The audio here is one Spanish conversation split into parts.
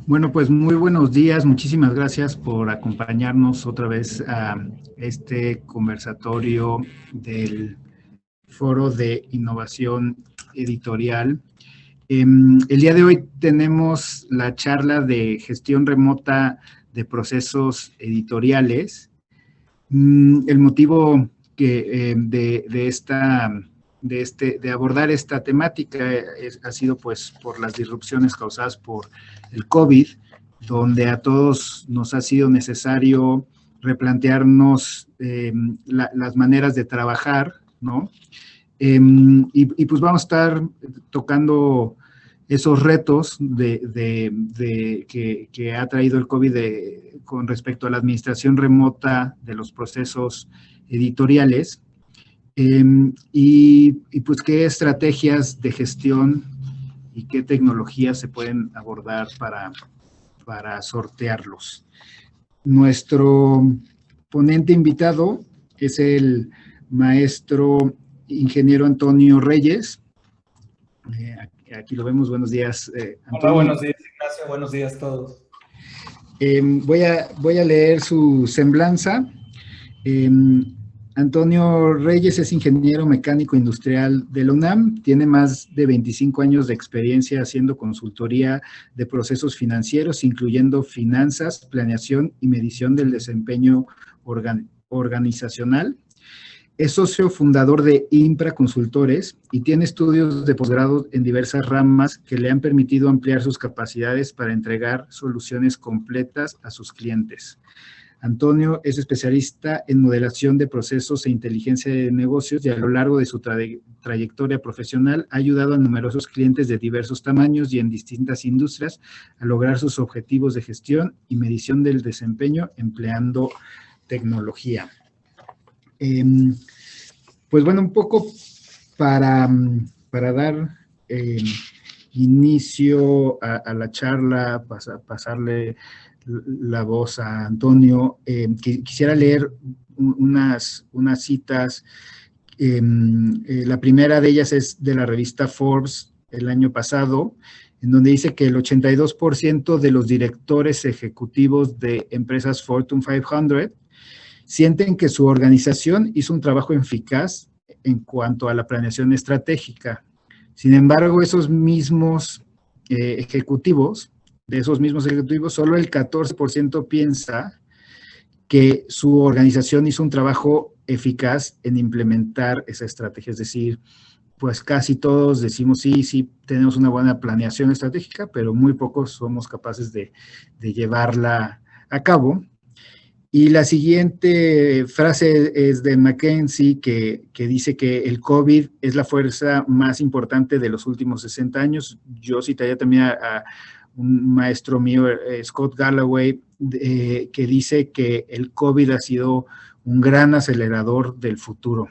Bueno, pues muy buenos días. Muchísimas gracias por acompañarnos otra vez a este conversatorio del Foro de Innovación Editorial. El día de hoy tenemos la charla de gestión remota de procesos editoriales. El motivo de abordar esta temática ha sido pues por las disrupciones causadas por el COVID, donde a todos nos ha sido necesario replantearnos las maneras de trabajar, ¿no? Pues vamos a estar tocando esos retos que ha traído el COVID con respecto a la administración remota de los procesos editoriales, pues qué estrategias de gestión y qué tecnologías se pueden abordar para sortearlos. Nuestro ponente invitado es el maestro ingeniero Antonio Reyes. Aquí lo vemos. Buenos días, Antonio. Hola, buenos días, Ignacio. Buenos días a todos. Voy a leer su semblanza. Antonio Reyes es ingeniero mecánico industrial de la UNAM, tiene más de 25 años de experiencia haciendo consultoría de procesos financieros, incluyendo finanzas, planeación y medición del desempeño organizacional. Es socio fundador de Impra Consultores y tiene estudios de posgrado en diversas ramas que le han permitido ampliar sus capacidades para entregar soluciones completas a sus clientes. Antonio es especialista en modelación de procesos e inteligencia de negocios y a lo largo de su trayectoria profesional ha ayudado a numerosos clientes de diversos tamaños y en distintas industrias a lograr sus objetivos de gestión y medición del desempeño empleando tecnología. Pues bueno, un poco para dar inicio a la charla, pasarle la voz a Antonio, quisiera leer unas citas. La primera de ellas es de la revista Forbes el año pasado, en donde dice que el 82% de los directores ejecutivos de empresas Fortune 500 sienten que su organización hizo un trabajo eficaz en cuanto a la planeación estratégica. Sin embargo, esos mismos ejecutivos, solo el 14% piensa que su organización hizo un trabajo eficaz en implementar esa estrategia. Es decir, pues casi todos decimos sí, tenemos una buena planeación estratégica, pero muy pocos somos capaces de llevarla a cabo. Y la siguiente frase es de McKinsey, que dice que el COVID es la fuerza más importante de los últimos 60 años. Yo citaría también a un maestro mío, Scott Galloway, que dice que el COVID ha sido un gran acelerador del futuro.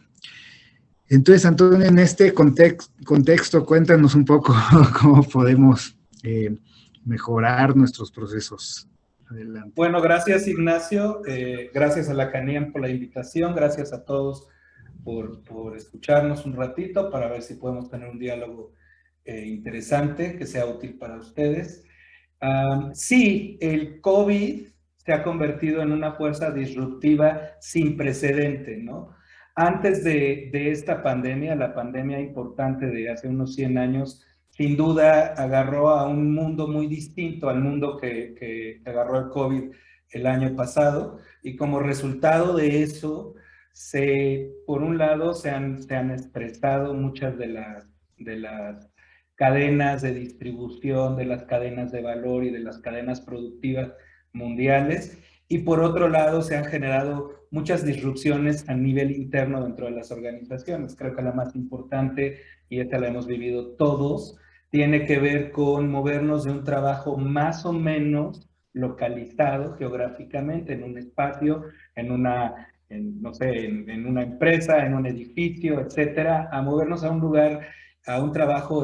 Entonces, Antonio, en este contexto, cuéntanos un poco cómo podemos mejorar nuestros procesos. Adelante. Bueno, gracias, Ignacio. Gracias a la CANIEM por la invitación. Gracias a todos por escucharnos un ratito para ver si podemos tener un diálogo interesante que sea útil para ustedes. Sí, el COVID se ha convertido en una fuerza disruptiva sin precedente, ¿no? Antes de esta pandemia, la pandemia importante de hace unos 100 años, sin duda agarró a un mundo muy distinto al mundo que agarró el COVID el año pasado, y como resultado de eso, por un lado se han expresado muchas de las cadenas de distribución, de las cadenas de valor y de las cadenas productivas mundiales, y por otro lado se han generado muchas disrupciones a nivel interno dentro de las organizaciones. Creo que la más importante, y esta la hemos vivido todos, tiene que ver con movernos de un trabajo más o menos localizado geográficamente en un espacio, en una empresa, en un edificio, etcétera, a movernos a un lugar, a un trabajo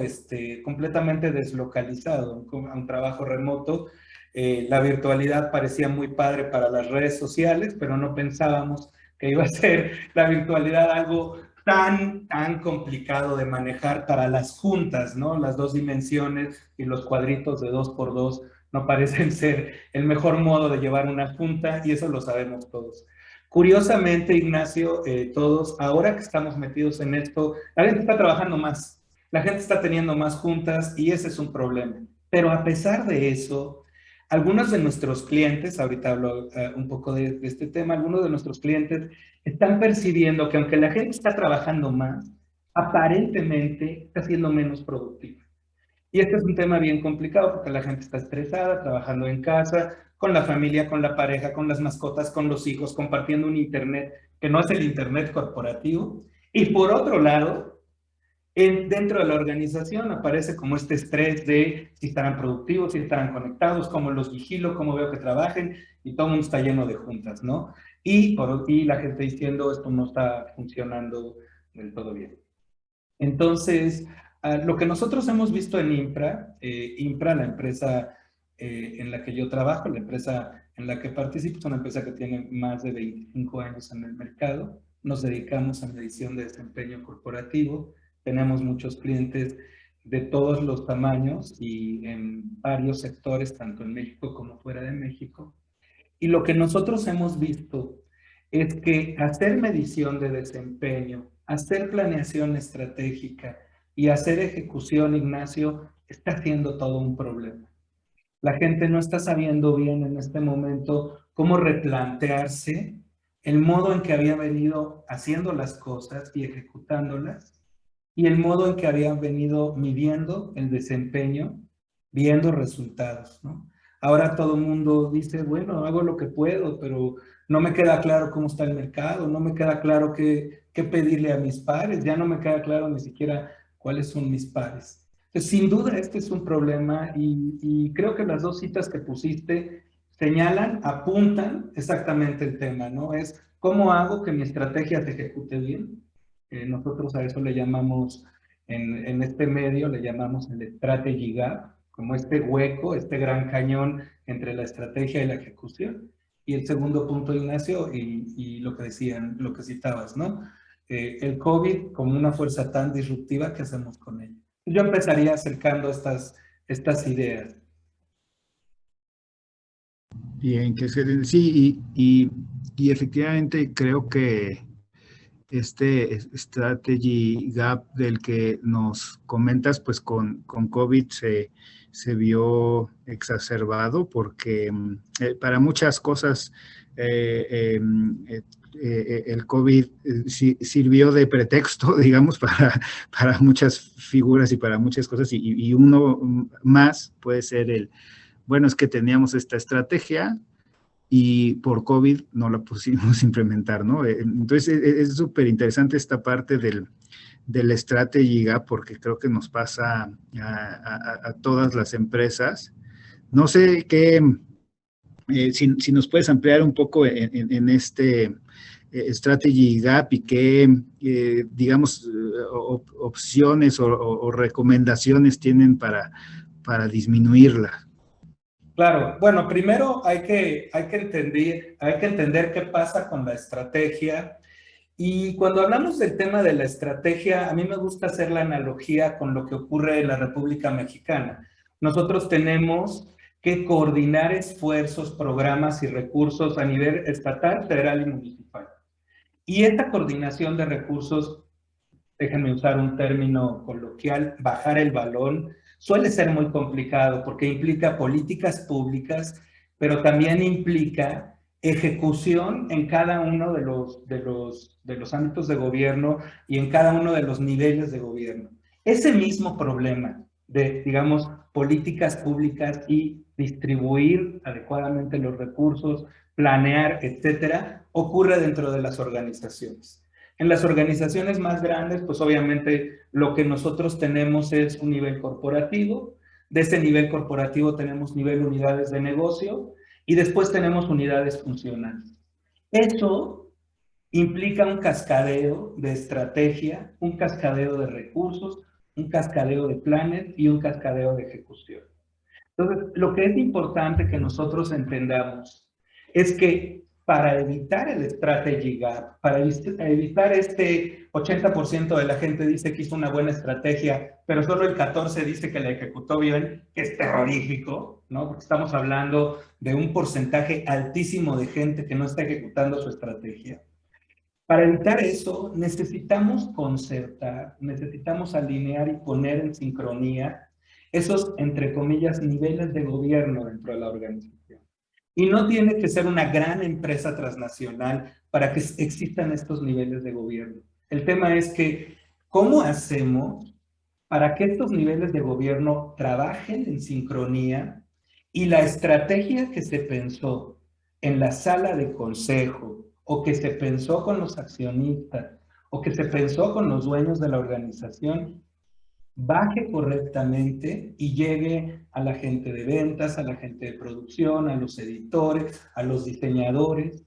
completamente deslocalizado, a un trabajo remoto. La virtualidad parecía muy padre para las redes sociales, pero no pensábamos que iba a ser la virtualidad algo tan complicado de manejar para las juntas, ¿no? Las dos dimensiones y los cuadritos de 2x2 no parecen ser el mejor modo de llevar una junta y eso lo sabemos todos. Curiosamente, Ignacio, todos, ahora que estamos metidos en esto, la gente está trabajando más, la gente está teniendo más juntas y ese es un problema. Pero a pesar de eso, algunos de nuestros clientes, ahorita hablo un poco de este tema, algunos de nuestros clientes están percibiendo que aunque la gente está trabajando más, aparentemente está siendo menos productiva. Y este es un tema bien complicado porque la gente está estresada, trabajando en casa, con la familia, con la pareja, con las mascotas, con los hijos, compartiendo un internet que no es el internet corporativo. Y por otro lado, dentro de la organización aparece como este estrés de si estarán productivos, si estarán conectados, cómo los vigilo, cómo veo que trabajen, y todo el mundo está lleno de juntas, ¿no? Y la gente diciendo esto no está funcionando del todo bien. Entonces, lo que nosotros hemos visto en Impra, la empresa en la que yo trabajo, la empresa en la que participo, es una empresa que tiene más de 25 años en el mercado. Nos dedicamos a medición de desempeño corporativo. Tenemos muchos clientes de todos los tamaños y en varios sectores, tanto en México como fuera de México. Y lo que nosotros hemos visto es que hacer medición de desempeño, hacer planeación estratégica y hacer ejecución, Ignacio, está siendo todo un problema. La gente no está sabiendo bien en este momento cómo replantearse el modo en que había venido haciendo las cosas y ejecutándolas y el modo en que habían venido midiendo el desempeño, viendo resultados, ¿no? Ahora todo el mundo dice, bueno, hago lo que puedo, pero no me queda claro cómo está el mercado, no me queda claro qué pedirle a mis pares, ya no me queda claro ni siquiera cuáles son mis pares. Entonces, sin duda, este es un problema y creo que las dos citas que pusiste señalan, apuntan exactamente el tema, ¿no? Es cómo hago que mi estrategia se ejecute bien. Nosotros a eso le llamamos, en este medio, le llamamos el strategy gap, como este hueco, este gran cañón entre la estrategia y la ejecución. Y el segundo punto, Ignacio, y lo que decían, lo que citabas, ¿no? El COVID como una fuerza tan disruptiva, ¿qué hacemos con ella? Yo empezaría acercando estas ideas. Bien, sí, y efectivamente creo que este strategy gap del que nos comentas, pues con COVID se vio exacerbado porque para muchas cosas el COVID sirvió de pretexto, digamos, para muchas figuras y para muchas cosas y uno más puede ser bueno, es que teníamos esta estrategia, y por COVID no la pusimos a implementar, ¿no? Entonces es súper interesante esta parte del strategy gap porque creo que nos pasa a todas las empresas. No sé si nos puedes ampliar un poco en este strategy gap y qué, digamos, opciones o recomendaciones tienen para disminuirla. Claro, bueno, primero hay que entender qué pasa con la estrategia. Y cuando hablamos del tema de la estrategia, a mí me gusta hacer la analogía con lo que ocurre en la República Mexicana. Nosotros tenemos que coordinar esfuerzos, programas y recursos a nivel estatal, federal y municipal. Y esta coordinación de recursos, déjenme usar un término coloquial, bajar el balón, suele ser muy complicado porque implica políticas públicas, pero también implica ejecución en cada uno de los ámbitos de gobierno y en cada uno de los niveles de gobierno. Ese mismo problema de, digamos, políticas públicas y distribuir adecuadamente los recursos, planear, etcétera, ocurre dentro de las organizaciones. En las organizaciones más grandes, pues obviamente lo que nosotros tenemos es un nivel corporativo. De ese nivel corporativo tenemos nivel unidades de negocio y después tenemos unidades funcionales. Eso implica un cascadeo de estrategia, un cascadeo de recursos, un cascadeo de planes y un cascadeo de ejecución. Entonces, lo que es importante que nosotros entendamos es que para evitar el strategy gap, para evitar este 80% de la gente dice que hizo una buena estrategia, pero solo el 14% dice que la ejecutó bien, que es terrorífico, ¿no? Porque estamos hablando de un porcentaje altísimo de gente que no está ejecutando su estrategia. Para evitar eso, necesitamos concertar, necesitamos alinear y poner en sincronía esos, entre comillas, niveles de gobierno dentro de la organización. Y no tiene que ser una gran empresa transnacional para que existan estos niveles de gobierno. El tema es que, ¿cómo hacemos para que estos niveles de gobierno trabajen en sincronía y la estrategia que se pensó en la sala de consejo o que se pensó con los accionistas o que se pensó con los dueños de la organización baje correctamente y llegue a la gente de ventas, a la gente de producción, a los editores, a los diseñadores?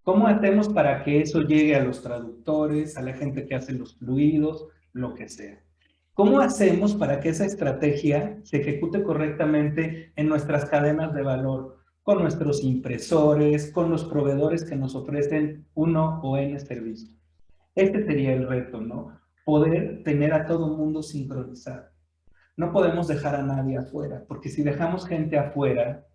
¿Cómo hacemos para que eso llegue a los traductores, a la gente que hace los fluidos, lo que sea? ¿Cómo hacemos para que esa estrategia se ejecute correctamente en nuestras cadenas de valor, con nuestros impresores, con los proveedores que nos ofrecen uno o N servicios? Este sería el reto, ¿no? Poder tener a todo el mundo sincronizado. No podemos dejar a nadie afuera, porque si dejamos gente afuera,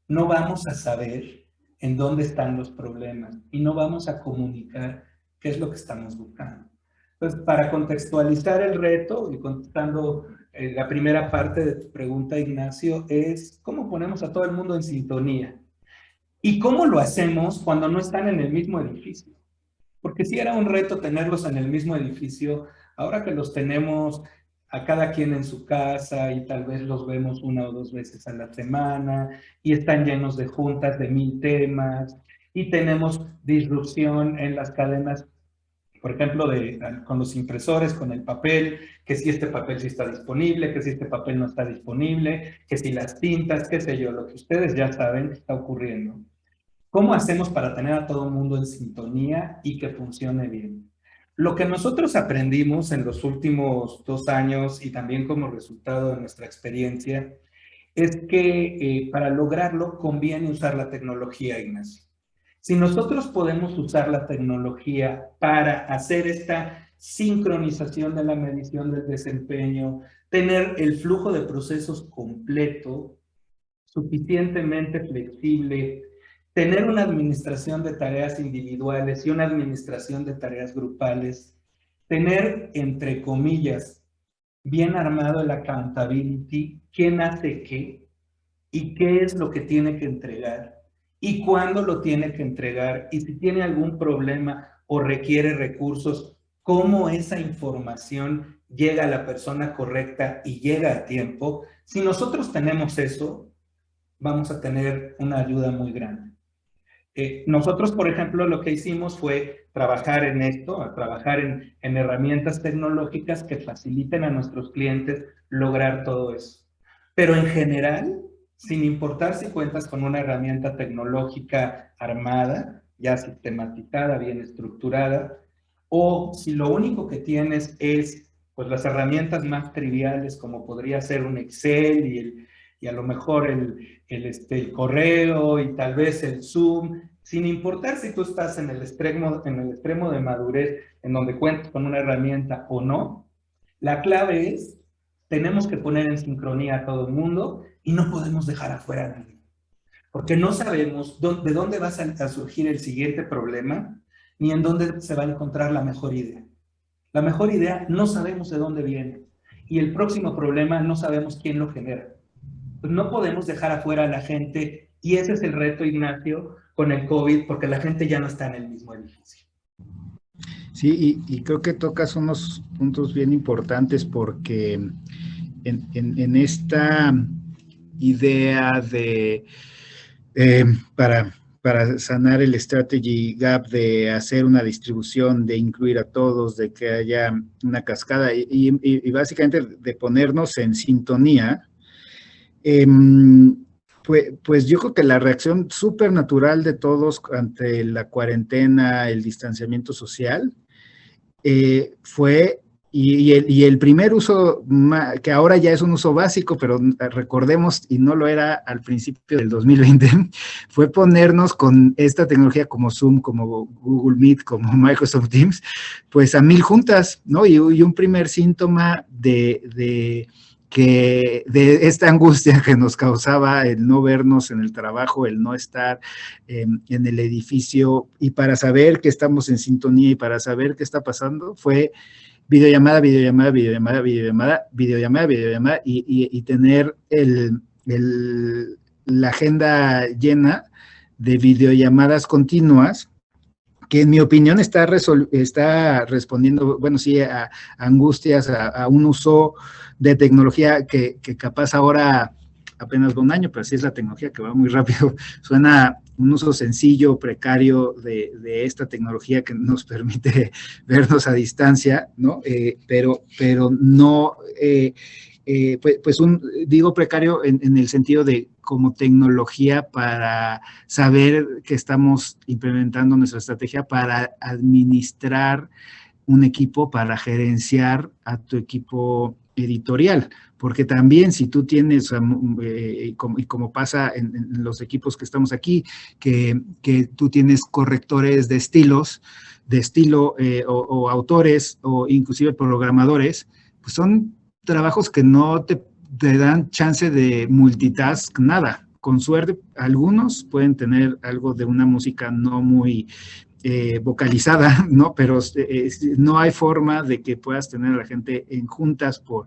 no vamos a saber en dónde están los problemas y no vamos a comunicar qué es lo que estamos buscando. Entonces, para contextualizar el reto y contestando la primera parte de tu pregunta, Ignacio, es cómo ponemos a todo el mundo en sintonía y cómo lo hacemos cuando no están en el mismo edificio. Porque si era un reto tenerlos en el mismo edificio, ahora que los tenemos a cada quien en su casa y tal vez los vemos 1 o 2 veces a la semana y están llenos de juntas de 1000 temas y tenemos disrupción en las cadenas, por ejemplo, con los impresores, con el papel, que si este papel sí está disponible, que si este papel no está disponible, que si las tintas, qué sé yo, lo que ustedes ya saben que está ocurriendo. ¿Cómo hacemos para tener a todo el mundo en sintonía y que funcione bien? Lo que nosotros aprendimos en los últimos 2 años y también como resultado de nuestra experiencia es que para lograrlo conviene usar la tecnología, Ignacio. Si nosotros podemos usar la tecnología para hacer esta sincronización de la medición del desempeño, tener el flujo de procesos completo, suficientemente flexible, tener una administración de tareas individuales y una administración de tareas grupales, tener, entre comillas, bien armado el accountability, quién hace qué y qué es lo que tiene que entregar y cuándo lo tiene que entregar y si tiene algún problema o requiere recursos, cómo esa información llega a la persona correcta y llega a tiempo. Si nosotros tenemos eso, vamos a tener una ayuda muy grande. Nosotros, por ejemplo, lo que hicimos fue trabajar en esto, trabajar en herramientas tecnológicas que faciliten a nuestros clientes lograr todo eso. Pero en general, sin importar si cuentas con una herramienta tecnológica armada, ya sistematizada, bien estructurada, o si lo único que tienes es pues, las herramientas más triviales, como podría ser un Excel y a lo mejor el correo y tal vez el Zoom, sin importar si tú estás en el extremo de madurez en donde cuentas con una herramienta o no, la clave es, tenemos que poner en sincronía a todo el mundo y no podemos dejar afuera a nadie. Porque no sabemos de dónde va a surgir el siguiente problema, ni en dónde se va a encontrar la mejor idea. La mejor idea no sabemos de dónde viene. Y el próximo problema no sabemos quién lo genera. Pues no podemos dejar afuera a la gente, y ese es el reto, Ignacio, con el COVID, porque la gente ya no está en el mismo edificio. Sí, y creo que tocas unos puntos bien importantes porque en esta idea de para sanar el strategy gap, de hacer una distribución, de incluir a todos, de que haya una cascada y básicamente de ponernos en sintonía, pues yo creo que la reacción súper natural de todos ante la cuarentena, el distanciamiento social, fue Y el primer uso, que ahora ya es un uso básico, pero recordemos, y no lo era al principio del 2020, fue ponernos con esta tecnología como Zoom, como Google Meet, como Microsoft Teams, pues a 1000 juntas, ¿no? Y un primer síntoma de esta angustia que nos causaba el no vernos en el trabajo, el no estar en el edificio, y para saber que estamos en sintonía y para saber qué está pasando, fue videollamada, videollamada, videollamada, videollamada, videollamada, videollamada, y tener la agenda llena de videollamadas continuas, que en mi opinión está respondiendo, bueno, sí, a angustias, a un uso de tecnología que capaz ahora apenas va un año, pero así es la tecnología que va muy rápido. Suena un uso sencillo, precario de esta tecnología que nos permite vernos a distancia, ¿no? Pero no, digo precario en el sentido de como tecnología para saber que estamos implementando nuestra estrategia para administrar un equipo, para gerenciar a tu equipo editorial, porque también si tú tienes, y como pasa en los equipos que estamos aquí, que tú tienes correctores de estilos, de estilo, o autores, o inclusive programadores, pues son trabajos que no te dan chance de multitask, nada. Con suerte, algunos pueden tener algo de una música no muy vocalizada, ¿no? Pero no hay forma de que puedas tener a la gente en juntas por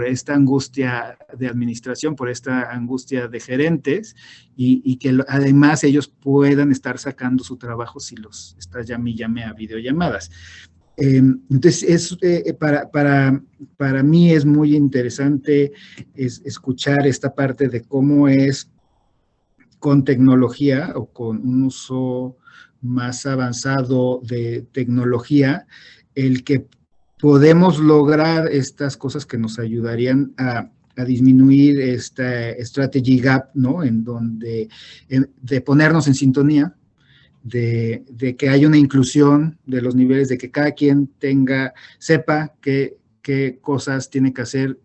esta angustia de administración, por esta angustia de gerentes, y que además ellos puedan estar sacando su trabajo si los estás llame a videollamadas. Entonces, para mí es muy interesante escuchar esta parte de cómo es con tecnología o con un uso más avanzado de tecnología, el que podemos lograr estas cosas que nos ayudarían a disminuir esta strategy gap, ¿no? En donde, de ponernos en sintonía, de que haya una inclusión de los niveles, de que cada quien sepa qué cosas tiene que hacer,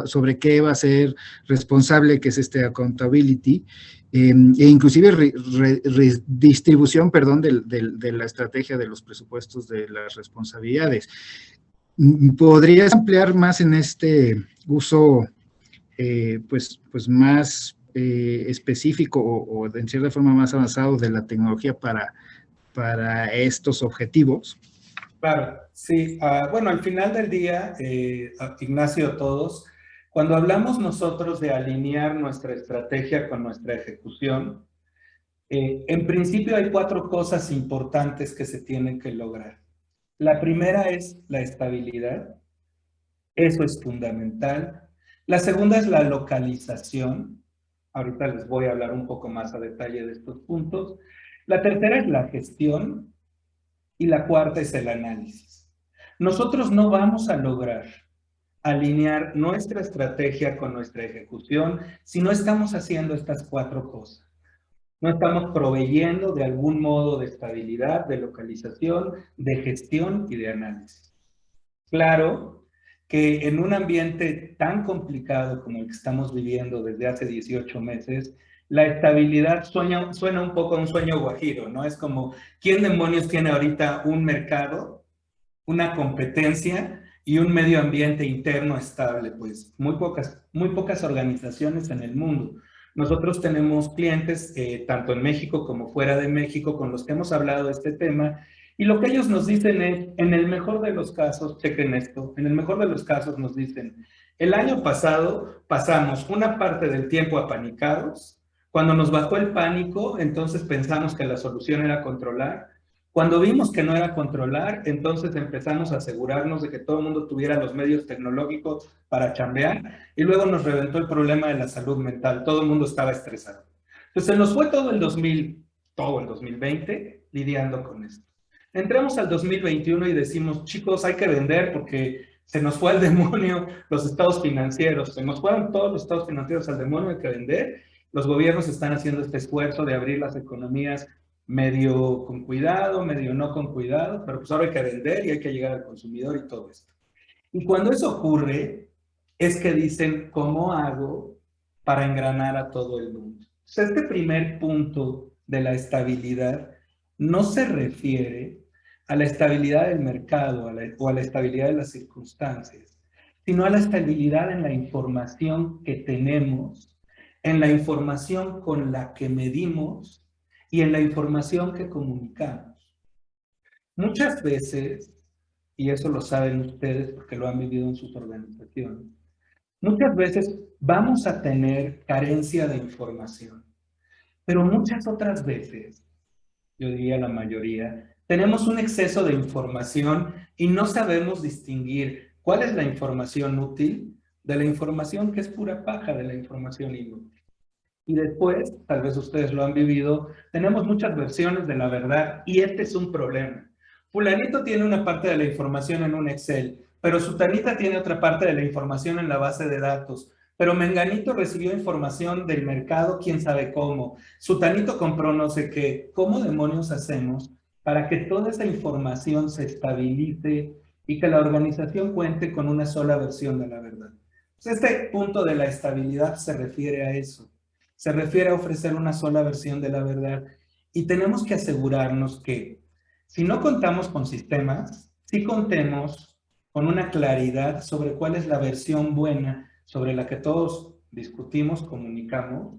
sobre qué va a ser responsable, que es este accountability, e inclusive redistribución, perdón, de la estrategia de los presupuestos, de las responsabilidades. ¿Podrías ampliar más en este uso, pues más específico o en cierta forma más avanzado de la tecnología para estos objetivos? Claro, sí. Bueno, al final del día, Ignacio, todos, cuando hablamos nosotros de alinear nuestra estrategia con nuestra ejecución, en principio hay 4 cosas importantes que se tienen que lograr. La primera es la estabilidad. Eso es fundamental. La segunda es la localización. Ahorita les voy a hablar un poco más a detalle de estos puntos. La tercera es la gestión y la cuarta es el análisis. Nosotros no vamos a lograr alinear nuestra estrategia con nuestra ejecución si no estamos haciendo estas 4 cosas. No estamos proveyendo de algún modo de estabilidad, de localización, de gestión y de análisis. Claro que en un ambiente tan complicado como el que estamos viviendo desde hace 18 meses, la estabilidad suena un poco a un sueño guajiro, ¿no? Es como, ¿quién demonios tiene ahorita un mercado, una competencia y un medio ambiente interno estable? Pues muy pocas organizaciones en el mundo. Nosotros tenemos clientes, tanto en México como fuera de México, con los que hemos hablado de este tema, y lo que ellos nos dicen es, en el mejor de los casos, chequen esto, en el mejor de los casos nos dicen, el año pasado pasamos una parte del tiempo apanicados. Cuando nos bajó el pánico, entonces pensamos que la solución era controlar. Cuando vimos que no era controlar, entonces empezamos a asegurarnos de que todo el mundo tuviera los medios tecnológicos para chambear, y luego nos reventó el problema de la salud mental. Todo el mundo estaba estresado. Entonces se nos fue todo el 2020 lidiando con esto. Entramos al 2021 y decimos, chicos, hay que vender porque se nos fue al demonio los estados financieros. Se nos fueron todos los estados financieros al demonio, hay que vender. Los gobiernos están haciendo este esfuerzo de abrir las economías medio con cuidado, medio no con cuidado, pero pues ahora hay que vender y hay que llegar al consumidor y todo esto. Y cuando eso ocurre, es que dicen, ¿cómo hago para engranar a todo el mundo? Entonces, este primer punto de la estabilidad no se refiere a la estabilidad del mercado o a la estabilidad de las circunstancias, sino a la estabilidad en la información que tenemos, en la información con la que medimos y en la información que comunicamos. Muchas veces, y eso lo saben ustedes porque lo han vivido en sus organizaciones, muchas veces vamos a tener carencia de información, pero muchas otras veces, yo diría la mayoría, tenemos un exceso de información y no sabemos distinguir cuál es la información útil de la información que es pura paja, de la información inútil. Y después, tal vez ustedes lo han vivido, tenemos muchas versiones de la verdad y este es un problema. Fulanito tiene una parte de la información en un Excel, pero Sutanita tiene otra parte de la información en la base de datos. Pero Menganito recibió información del mercado, quién sabe cómo. Sutanito compró no sé qué. ¿Cómo demonios hacemos para que toda esa información se estabilice y que la organización cuente con una sola versión de la verdad? Pues este punto de la estabilidad se refiere a eso. Se refiere a ofrecer una sola versión de la verdad. Y tenemos que asegurarnos que si no contamos con sistemas, sí contemos con una claridad sobre cuál es la versión buena sobre la que todos discutimos, comunicamos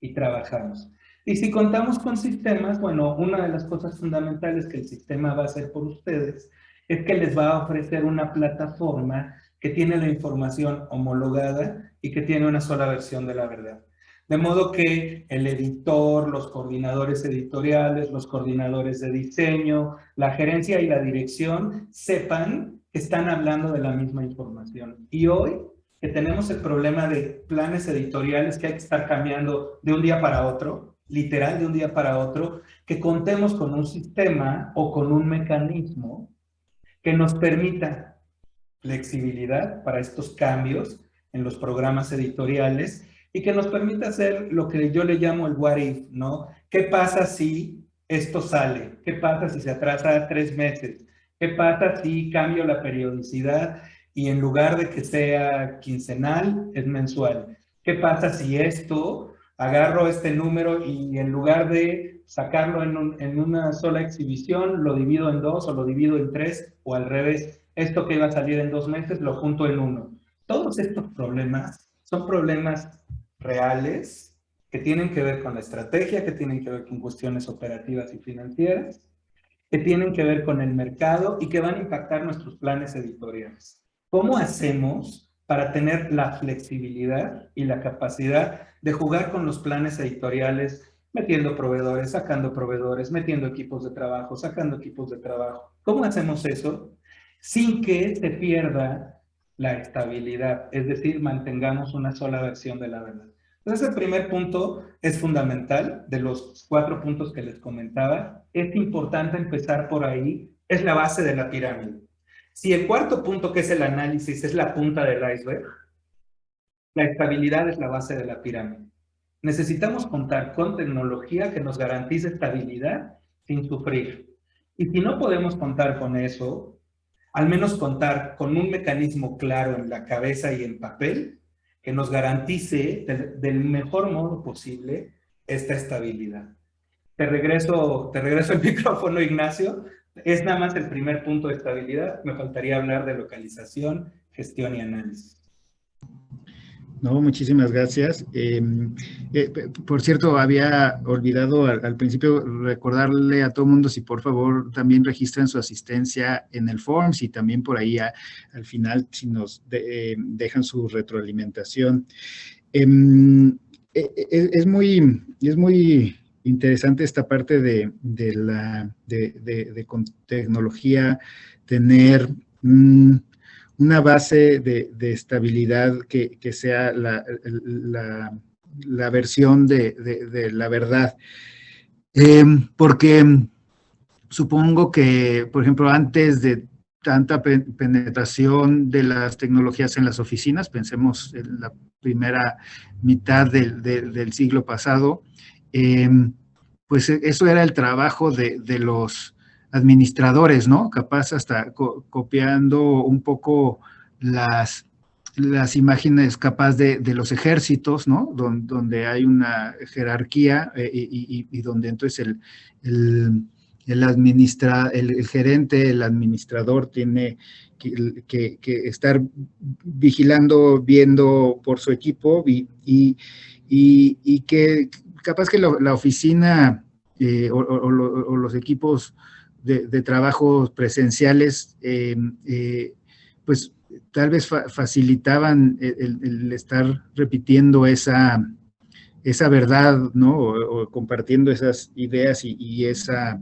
y trabajamos. Y si contamos con sistemas, bueno, una de las cosas fundamentales que el sistema va a hacer por ustedes es que les va a ofrecer una plataforma que tiene la información homologada y que tiene una sola versión de la verdad. De modo que el editor, los coordinadores editoriales, los coordinadores de diseño, la gerencia y la dirección sepan que están hablando de la misma información. Y hoy que tenemos el problema de planes editoriales que hay que estar cambiando de un día para otro, literal de un día para otro, que contemos con un sistema o con un mecanismo que nos permita flexibilidad para estos cambios en los programas editoriales y que nos permita hacer lo que yo le llamo el what if, ¿no? ¿Qué pasa si esto sale? ¿Qué pasa si se atrasa 3 meses? ¿Qué pasa si cambio la periodicidad y en lugar de que sea quincenal, es mensual? ¿Qué pasa si esto, agarro este número y en lugar de sacarlo en una sola exhibición, lo divido en 2 o lo divido en 3 o al revés? Esto que iba a salir en 2 meses, lo junto en 1. Todos estos problemas son problemas reales que tienen que ver con la estrategia, que tienen que ver con cuestiones operativas y financieras, que tienen que ver con el mercado y que van a impactar nuestros planes editoriales. ¿Cómo hacemos para tener la flexibilidad y la capacidad de jugar con los planes editoriales, metiendo proveedores, metiendo equipos de trabajo, sacando equipos de trabajo? ¿Cómo hacemos eso sin que se pierda la estabilidad? Es decir, mantengamos una sola versión de la verdad. Entonces, el primer punto es fundamental, de los 4 puntos que les comentaba. Es importante empezar por ahí, es la base de la pirámide. Si el cuarto punto, que es el análisis, es la punta del iceberg, la estabilidad es la base de la pirámide. Necesitamos contar con tecnología que nos garantice estabilidad sin sufrir. Y si no podemos contar con eso, al menos contar con un mecanismo claro en la cabeza y en papel que nos garantice del mejor modo posible esta estabilidad. Te regreso el micrófono, Ignacio. Es nada más el primer punto de estabilidad. Me faltaría hablar de localización, gestión y análisis. No, muchísimas gracias. Por cierto, había olvidado al principio recordarle a todo el mundo si por favor también registran su asistencia en el Forms y también por ahí al final si nos dejan su retroalimentación. Es muy interesante esta parte con tecnología, tener una base de estabilidad que sea la versión de la verdad. Porque supongo que, por ejemplo, antes de tanta penetración de las tecnologías en las oficinas, pensemos en la primera mitad del siglo pasado, pues eso era el trabajo de los administradores, ¿no? Capaz hasta copiando un poco las imágenes capaz de los ejércitos, ¿no? Donde hay una jerarquía y donde entonces el gerente, el administrador tiene que estar vigilando, viendo por su equipo y que capaz que la oficina o los equipos de trabajo presenciales, pues tal vez facilitaban el estar repitiendo esa verdad, ¿no? O compartiendo esas ideas y esa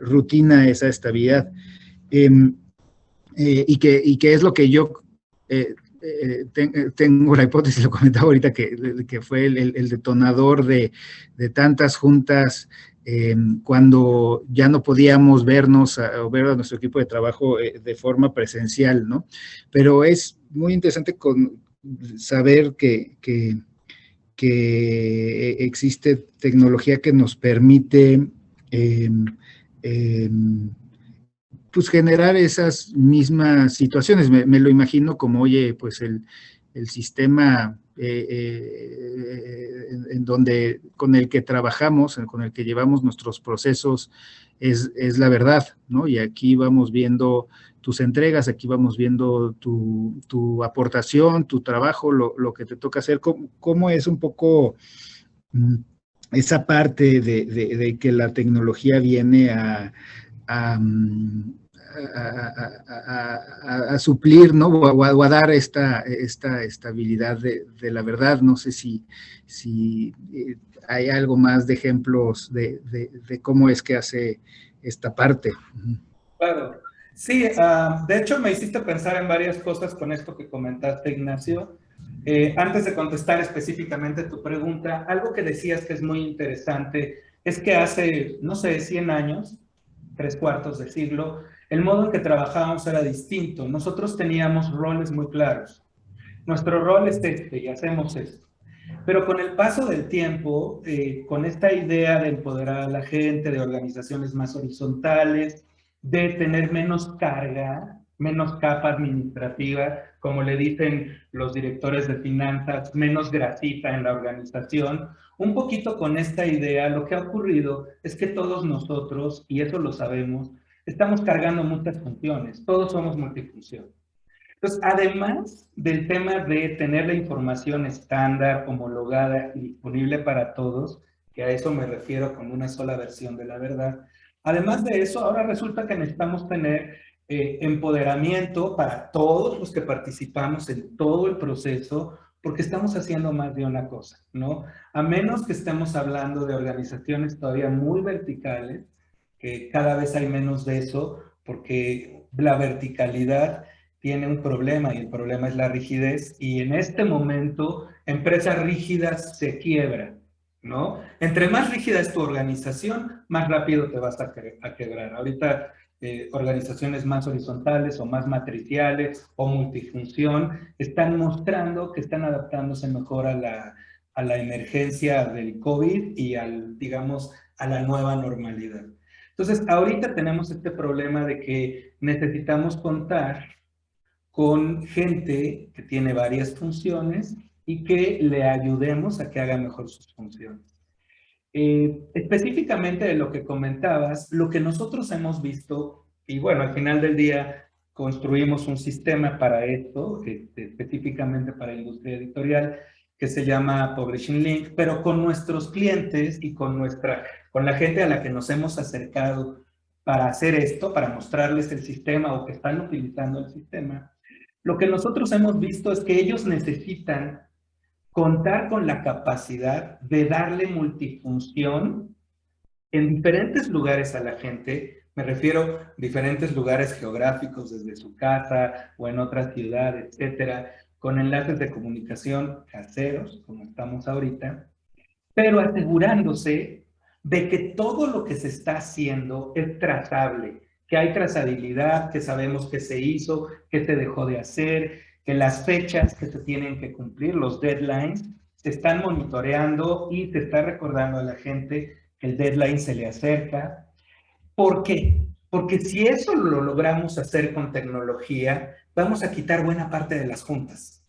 rutina, esa estabilidad. Y que es lo que yo tengo la hipótesis, lo comentaba ahorita, que fue el detonador de tantas juntas cuando ya no podíamos vernos o ver a nuestro equipo de trabajo de forma presencial, ¿no? Pero es muy interesante saber que existe tecnología que nos permite pues generar esas mismas situaciones. Me lo imagino como, oye, pues el sistema en donde, con el que trabajamos, con el que llevamos nuestros procesos, es la verdad, ¿no? Y aquí vamos viendo tus entregas, aquí vamos viendo tu aportación, tu trabajo, lo que te toca hacer, cómo es un poco esa parte de que la tecnología viene a suplir, ¿no? O a dar esta estabilidad de la verdad. No sé si hay algo más de ejemplos de cómo es que hace esta parte. Claro. Sí, de hecho me hiciste pensar en varias cosas con esto que comentaste, Ignacio. Antes de contestar específicamente tu pregunta, algo que decías que es muy interesante es que hace, no sé, 100 años, 3/4 de siglo, el modo en que trabajábamos era distinto. Nosotros teníamos roles muy claros. Nuestro rol es este y hacemos esto. Pero con el paso del tiempo, con esta idea de empoderar a la gente, de organizaciones más horizontales, de tener menos carga, menos capa administrativa, como le dicen los directores de finanzas, menos grasita en la organización, un poquito con esta idea, lo que ha ocurrido es que todos nosotros, y eso lo sabemos, estamos cargando muchas funciones, todos somos multifunción. Entonces, además del tema de tener la información estándar, homologada y disponible para todos, que a eso me refiero con una sola versión de la verdad, además de eso, ahora resulta que necesitamos tener empoderamiento para todos los que participamos en todo el proceso, porque estamos haciendo más de una cosa, ¿no? A menos que estemos hablando de organizaciones todavía muy verticales, que cada vez hay menos de eso, porque la verticalidad tiene un problema y el problema es la rigidez, y en este momento empresas rígidas se quiebran, ¿no? Entre más rígida es tu organización, más rápido te vas a quebrar. Ahorita organizaciones más horizontales o más matriciales o multifunción están mostrando que están adaptándose mejor a la emergencia del COVID y digamos, a la nueva normalidad. Entonces, ahorita tenemos este problema de que necesitamos contar con gente que tiene varias funciones y que le ayudemos a que haga mejor sus funciones. Específicamente de lo que comentabas, lo que nosotros hemos visto, y bueno, al final del día construimos un sistema para esto, específicamente para industria editorial, que se llama Publishing Link, pero con nuestros clientes y con la gente a la que nos hemos acercado para hacer esto, para mostrarles el sistema o que están utilizando el sistema, lo que nosotros hemos visto es que ellos necesitan contar con la capacidad de darle multifunción en diferentes lugares a la gente. Me refiero a diferentes lugares geográficos, desde su casa o en otra ciudad, etcétera, con enlaces de comunicación caseros, como estamos ahorita, pero asegurándose de que todo lo que se está haciendo es trazable, que hay trazabilidad, que sabemos qué se hizo, qué se dejó de hacer, que las fechas que se tienen que cumplir, los deadlines, se están monitoreando y se está recordando a la gente que el deadline se le acerca. ¿Por qué? Porque si eso lo logramos hacer con tecnología, vamos a quitar buena parte de las juntas.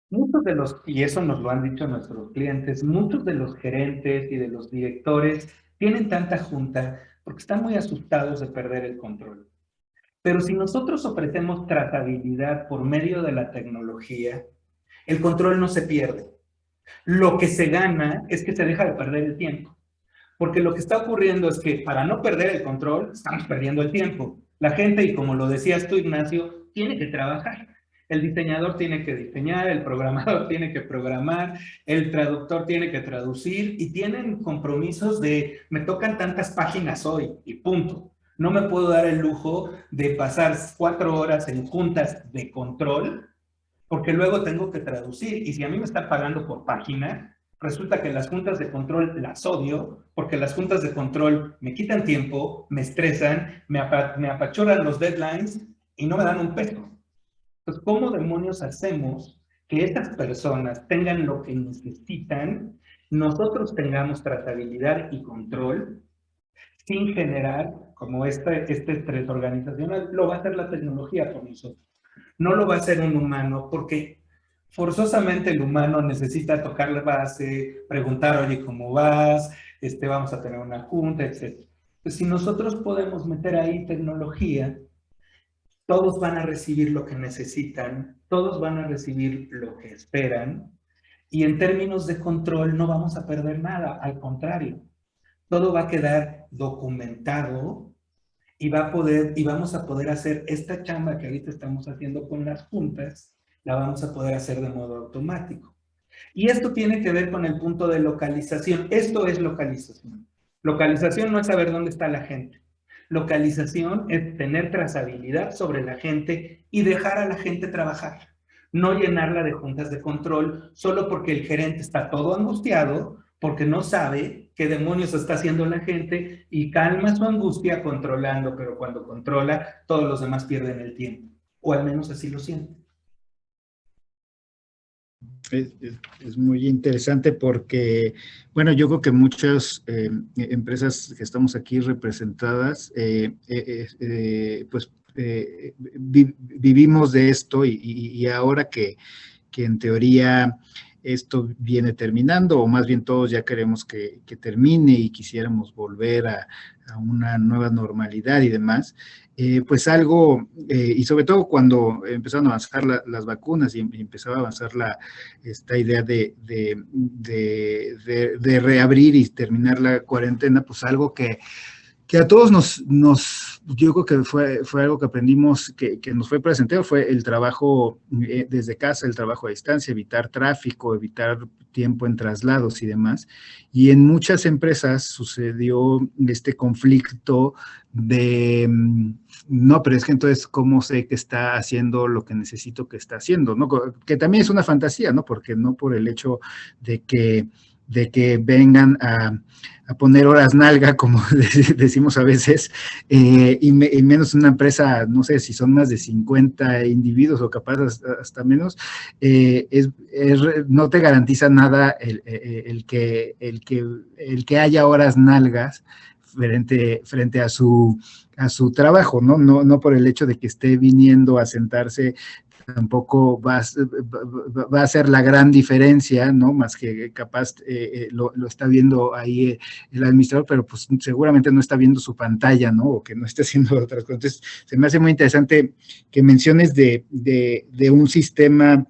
Muchos de los, y eso nos lo han dicho nuestros clientes, muchos de los gerentes y de los directores tienen tanta junta porque están muy asustados de perder el control. Pero si nosotros ofrecemos trazabilidad por medio de la tecnología, el control no se pierde. Lo que se gana es que se deja de perder el tiempo. Porque lo que está ocurriendo es que para no perder el control, estamos perdiendo el tiempo. La gente, y como lo decías tú, Ignacio, tiene que trabajar. El diseñador tiene que diseñar, el programador tiene que programar, el traductor tiene que traducir y tienen compromisos de me tocan tantas páginas hoy y punto. No me puedo dar el lujo de pasar 4 horas en juntas de control porque luego tengo que traducir y si a mí me están pagando por página, resulta que las juntas de control las odio porque las juntas de control me quitan tiempo, me estresan, me apachurran los deadlines y no me dan un peso. Entonces, ¿cómo demonios hacemos que estas personas tengan lo que necesitan, nosotros tengamos trazabilidad y control, sin generar, como este estrés organizacional, lo va a hacer la tecnología por nosotros? No lo va a hacer un humano, porque forzosamente el humano necesita tocar la base, preguntar, oye, ¿cómo vas? Vamos a tener una junta, etc. Pues si nosotros podemos meter ahí tecnología, todos van a recibir lo que necesitan, todos van a recibir lo que esperan, y en términos de control no vamos a perder nada, al contrario, todo va a quedar documentado y vamos a poder hacer esta chamba que ahorita estamos haciendo con las juntas, la vamos a poder hacer de modo automático. Y esto tiene que ver con el punto de localización. Esto es localización. Localización no es saber dónde está la gente. Localización es tener trazabilidad sobre la gente y dejar a la gente trabajar. No llenarla de juntas de control solo porque el gerente está todo angustiado, porque no sabe qué demonios está haciendo la gente y calma su angustia controlando, pero cuando controla, todos los demás pierden el tiempo. O al menos así lo sienten. Es muy interesante porque, bueno, yo creo que muchas empresas que estamos aquí representadas, pues vivimos de esto y ahora que en teoría esto viene terminando, o más bien todos ya queremos que termine y quisiéramos volver a una nueva normalidad y demás, pues algo, y sobre todo cuando empezaron a avanzar las vacunas y empezaba a avanzar esta idea de reabrir y terminar la cuarentena, pues algo que a todos yo creo que fue algo que aprendimos, que nos fue presentado, fue el trabajo desde casa, el trabajo a distancia, evitar tráfico, evitar tiempo en traslados y demás. Y en muchas empresas sucedió este conflicto de, no, pero es que entonces, ¿cómo sé que está haciendo lo que necesito que está haciendo? ¿No? Que también es una fantasía, ¿no? Porque no por el hecho de que vengan a poner horas nalga, como decimos a veces, y menos una empresa, no sé si son más de 50 individuos o capaz hasta menos, no te garantiza nada el que haya horas nalgas frente a su trabajo, ¿no? No por el hecho de que esté viniendo a sentarse, tampoco va a ser la gran diferencia, ¿no? Más que capaz lo está viendo ahí el administrador, pero pues seguramente no está viendo su pantalla, ¿no? O que no esté haciendo otras cosas. Entonces, se me hace muy interesante que menciones de un sistema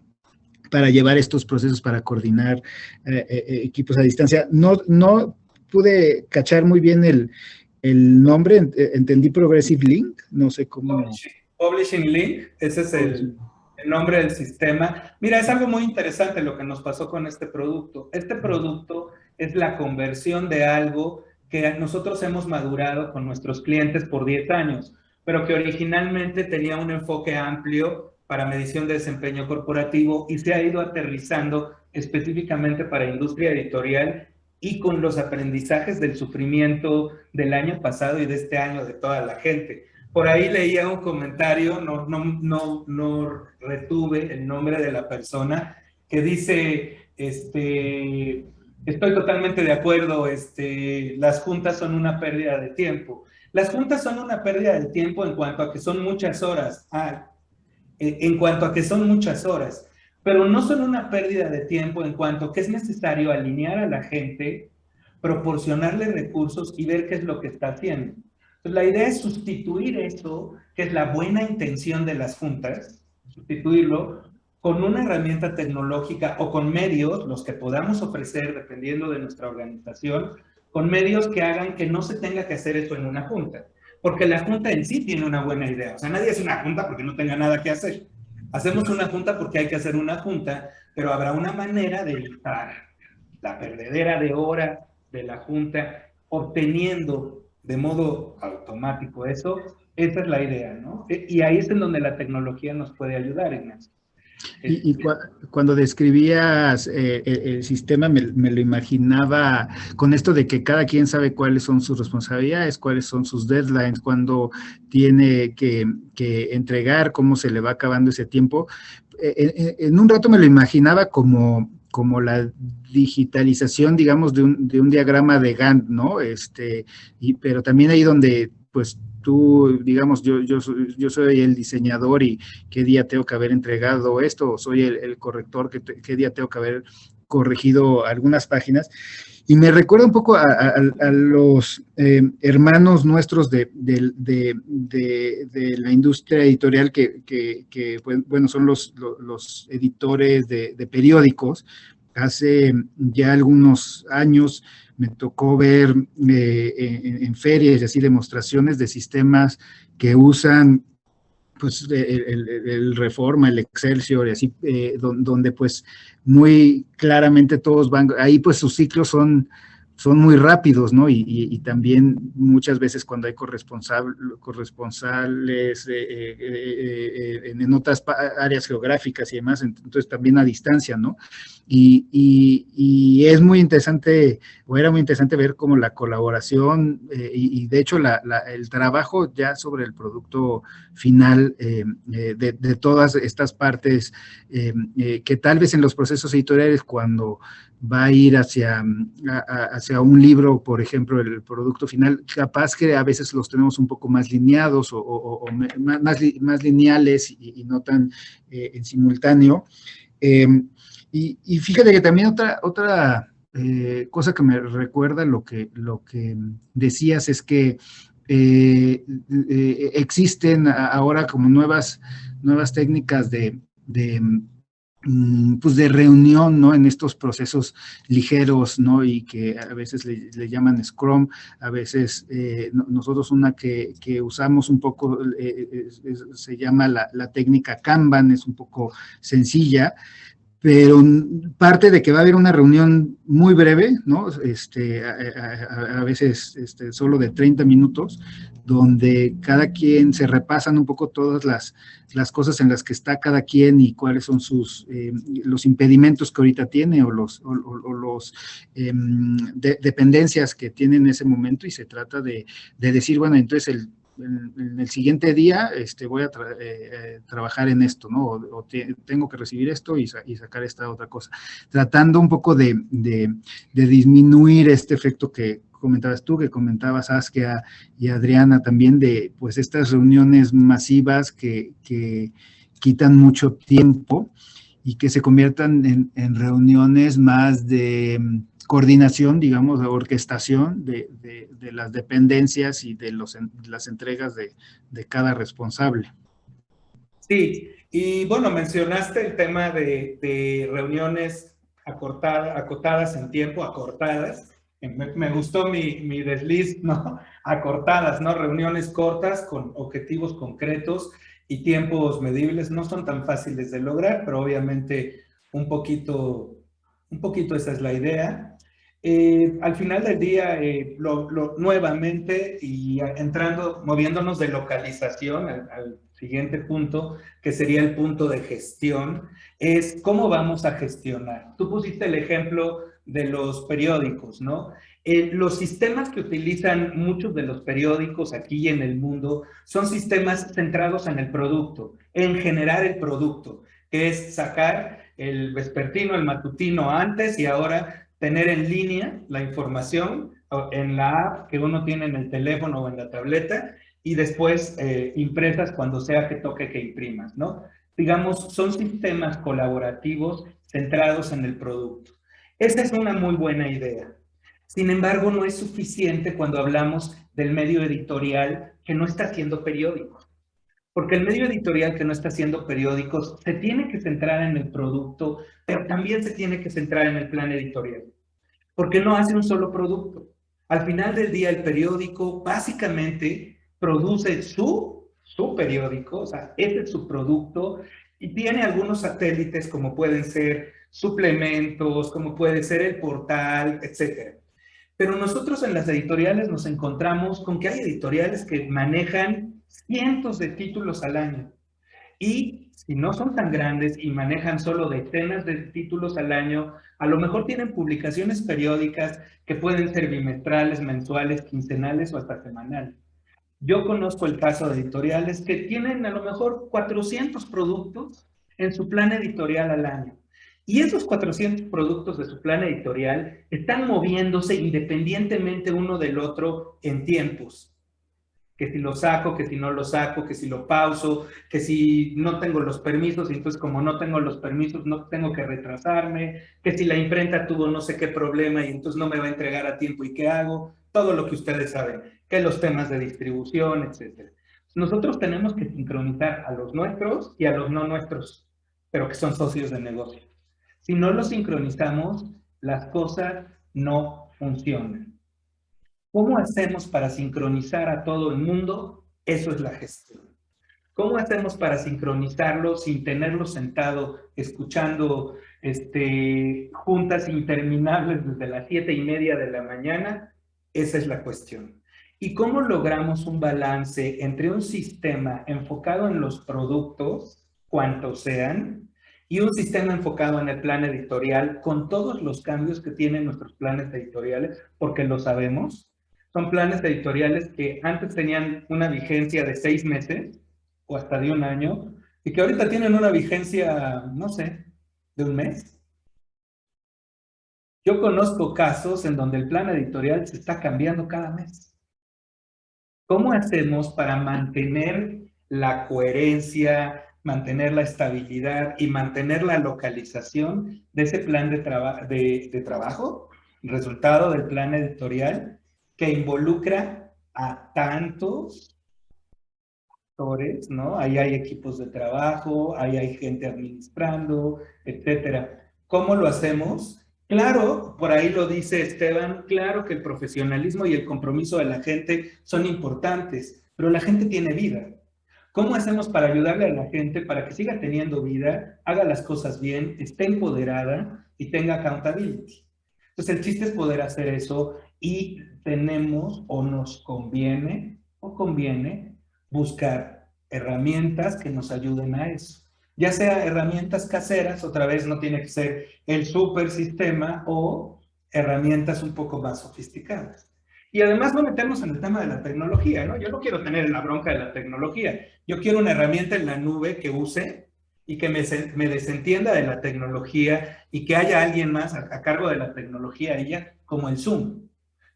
para llevar estos procesos, para coordinar equipos a distancia. No pude cachar muy bien el nombre, entendí Progressive Link, no sé cómo. Publishing Link, ese es el nombre del sistema. Mira, es algo muy interesante lo que nos pasó con este producto. Este producto es la conversión de algo que nosotros hemos madurado con nuestros clientes por 10 años, pero que originalmente tenía un enfoque amplio para medición de desempeño corporativo y se ha ido aterrizando específicamente para industria editorial y con los aprendizajes del sufrimiento del año pasado y de este año de toda la gente. Por ahí leía un comentario, no retuve el nombre de la persona, que dice, estoy totalmente de acuerdo, las juntas son una pérdida de tiempo. Las juntas son una pérdida de tiempo en cuanto a que son muchas horas. En cuanto a que son muchas horas, pero no son una pérdida de tiempo en cuanto a que es necesario alinear a la gente, proporcionarle recursos y ver qué es lo que está haciendo. Entonces, la idea es sustituir eso, que es la buena intención de las juntas, sustituirlo con una herramienta tecnológica o con medios, los que podamos ofrecer dependiendo de nuestra organización, con medios que hagan que no se tenga que hacer eso en una junta. Porque la junta en sí tiene una buena idea. O sea, nadie hace una junta porque no tenga nada que hacer. Hacemos una junta porque hay que hacer una junta, pero habrá una manera de evitar la perdedera de horas de la junta, obteniendo de modo automático eso. Esa es la idea, ¿no? Y ahí es en donde la tecnología nos puede ayudar, Ignacio. Cuando describías el sistema, me lo imaginaba con esto de que cada quien sabe cuáles son sus responsabilidades, cuáles son sus deadlines, cuándo tiene que entregar, cómo se le va acabando ese tiempo. En un rato me lo imaginaba como la digitalización, digamos, de un diagrama de Gantt, ¿no? Pero también ahí donde, pues, tú, digamos, yo soy el diseñador y qué día tengo que haber entregado esto, o soy el corrector, qué día tengo que haber corregido algunas páginas. Y me recuerda un poco a los hermanos nuestros de la industria editorial que bueno, son los editores de periódicos. Hace ya algunos años me tocó ver en ferias y así demostraciones de sistemas que usan pues el Reforma, el Excelsior y así, donde pues muy claramente todos van, ahí pues sus ciclos son muy rápidos, ¿no? Y también muchas veces cuando hay corresponsales en otras áreas geográficas y demás, entonces también a distancia, ¿no? Y es muy interesante, o era muy interesante ver cómo la colaboración y de hecho el trabajo ya sobre el producto final de todas estas partes que tal vez en los procesos editoriales cuando va a ir hacia un libro, por ejemplo, el producto final, capaz que a veces los tenemos un poco más lineados o más lineales y no tan en simultáneo. Y fíjate que también otra cosa que me recuerda lo que decías es que existen ahora como nuevas técnicas pues de reunión, ¿no? En estos procesos ligeros, ¿no? Y que a veces le llaman Scrum, a veces nosotros una que usamos un poco se llama la técnica Kanban, es un poco sencilla, pero parte de que va a haber una reunión muy breve, ¿no? A veces solo de 30 minutos, donde cada quien se repasan un poco todas las cosas en las que está cada quien y cuáles son los impedimentos que ahorita tiene o los dependencias que tiene en ese momento, y se trata de decir, bueno, entonces en el siguiente día voy a trabajar en esto, ¿no? O tengo que recibir esto y sacar esta otra cosa. Tratando un poco de disminuir este efecto que comentabas tú, que comentabas Askia y Adriana también, de pues estas reuniones masivas que quitan mucho tiempo y que se conviertan en reuniones más de coordinación, digamos, de orquestación de las dependencias y de las entregas de cada responsable. Sí, y bueno, mencionaste el tema de reuniones acotadas en tiempo, acortadas. Me gustó mi desliz, ¿no? Acortadas, ¿no? Reuniones cortas con objetivos concretos y tiempos medibles. No son tan fáciles de lograr, pero obviamente un poquito esa es la idea. Al final del día, nuevamente, y moviéndonos de localización al siguiente punto, que sería el punto de gestión, es cómo vamos a gestionar. Tú pusiste el ejemplo de los periódicos, ¿no? Los sistemas que utilizan muchos de los periódicos aquí en el mundo son sistemas centrados en el producto, en generar el producto, que es sacar el vespertino, el matutino antes y ahora tener en línea la información en la app que uno tiene en el teléfono o en la tableta, y después impresas cuando sea que toque que imprimas, ¿no? Digamos, son sistemas colaborativos centrados en el producto. Esa es una muy buena idea. Sin embargo, no es suficiente cuando hablamos del medio editorial que no está haciendo periódicos. Porque el medio editorial que no está haciendo periódicos se tiene que centrar en el producto, pero también se tiene que centrar en el plan editorial. Porque no hace un solo producto. Al final del día, el periódico básicamente produce su periódico, o sea, ese es su producto, y tiene algunos satélites como pueden ser suplementos, como puede ser el portal, etc. Pero nosotros en las editoriales nos encontramos con que hay editoriales que manejan cientos de títulos al año. Y si no son tan grandes y manejan solo decenas de títulos al año, a lo mejor tienen publicaciones periódicas que pueden ser bimestrales, mensuales, quincenales o hasta semanales. Yo conozco el caso de editoriales que tienen a lo mejor 400 productos en su plan editorial al año. Y esos 400 productos de su plan editorial están moviéndose independientemente uno del otro en tiempos. Que si lo saco, que si no lo saco, que si lo pauso, que si no tengo los permisos, y entonces como no tengo los permisos no tengo que retrasarme, que si la imprenta tuvo no sé qué problema y entonces no me va a entregar a tiempo y qué hago, todo lo que ustedes saben, que los temas de distribución, etc. Nosotros tenemos que sincronizar a los nuestros y a los no nuestros, pero que son socios de negocio. Si no los sincronizamos, las cosas no funcionan. ¿Cómo hacemos para sincronizar a todo el mundo? Eso es la gestión. ¿Cómo hacemos para sincronizarlo sin tenerlo sentado, escuchando juntas interminables desde las 7:30 de la mañana? Esa es la cuestión. ¿Y cómo logramos un balance entre un sistema enfocado en los productos, cuantos sean, y un sistema enfocado en el plan editorial, con todos los cambios que tienen nuestros planes editoriales, porque lo sabemos? Son planes editoriales que antes tenían una vigencia de 6 meses o hasta de 1 año, y que ahorita tienen una vigencia, no sé, de 1 mes. Yo conozco casos en donde el plan editorial se está cambiando cada mes. ¿Cómo hacemos para mantener la coherencia, mantener la estabilidad y mantener la localización de ese plan de trabajo, resultado del plan editorial, que involucra a tantos actores, ¿no? Ahí hay equipos de trabajo, ahí hay gente administrando, etcétera. ¿Cómo lo hacemos? Claro, por ahí lo dice Esteban, claro que el profesionalismo y el compromiso de la gente son importantes, pero la gente tiene vida. ¿Cómo hacemos para ayudarle a la gente para que siga teniendo vida, haga las cosas bien, esté empoderada y tenga accountability? Entonces el chiste es poder hacer eso y tenemos o nos conviene buscar herramientas que nos ayuden a eso. Ya sea herramientas caseras, otra vez no tiene que ser el super sistema, o herramientas un poco más sofisticadas. Y además no meternos en el tema de la tecnología, ¿no? Yo no quiero tener la bronca de la tecnología. Yo quiero una herramienta en la nube que use y que me desentienda de la tecnología y que haya alguien más a cargo de la tecnología, ella, como el Zoom.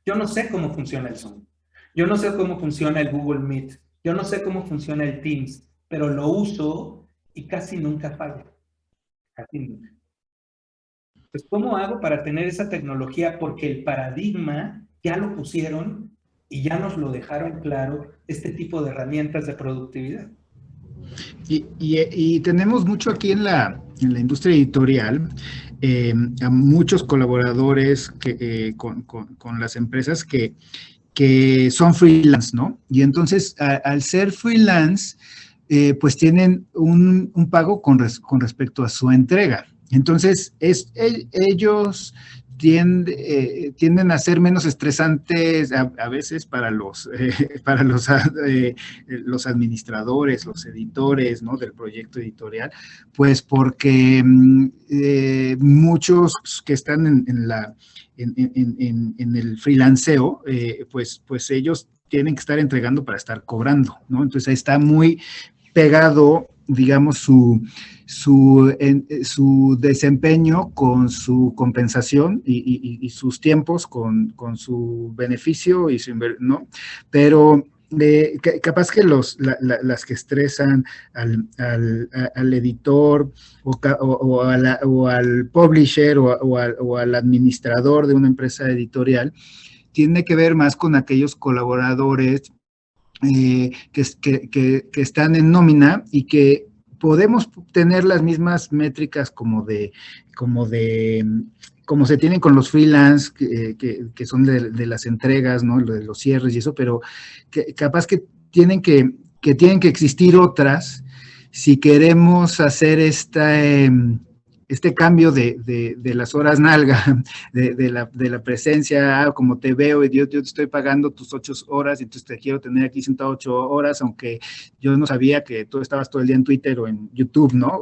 Yo no sé cómo funciona el Zoom. Yo no sé cómo funciona el Google Meet. Yo no sé cómo funciona el Teams, pero lo uso y casi nunca falla. Casi nunca. Pues, ¿cómo hago para tener esa tecnología? Porque el paradigma ya lo pusieron y ya nos lo dejaron claro, este tipo de herramientas de productividad. Y tenemos mucho aquí en la industria editorial, a muchos colaboradores con las empresas que son freelance, ¿no? Y entonces, al ser freelance, pues tienen un pago con respecto a su entrega. Entonces, ellos tienden a ser menos estresantes a veces para los administradores, los editores, ¿no? Del proyecto editorial, pues porque muchos que están en el freelanceo, pues ellos tienen que estar entregando para estar cobrando, ¿no? Entonces está muy pegado digamos, su desempeño con su compensación y sus tiempos con su beneficio y su ¿no? Pero capaz que las que estresan al editor o al publisher o al administrador de una empresa editorial, tiene que ver más con aquellos colaboradores que están en nómina y que podemos tener las mismas métricas como se tienen con los freelance, que son de las entregas, ¿no? De los cierres y eso, pero capaz que tienen que existir otras si queremos hacer este cambio de las horas nalga, de la presencia, como te veo, y yo te estoy pagando tus 8 horas, y entonces te quiero tener aquí sentado 8 horas, aunque yo no sabía que tú estabas todo el día en Twitter o en YouTube, ¿no?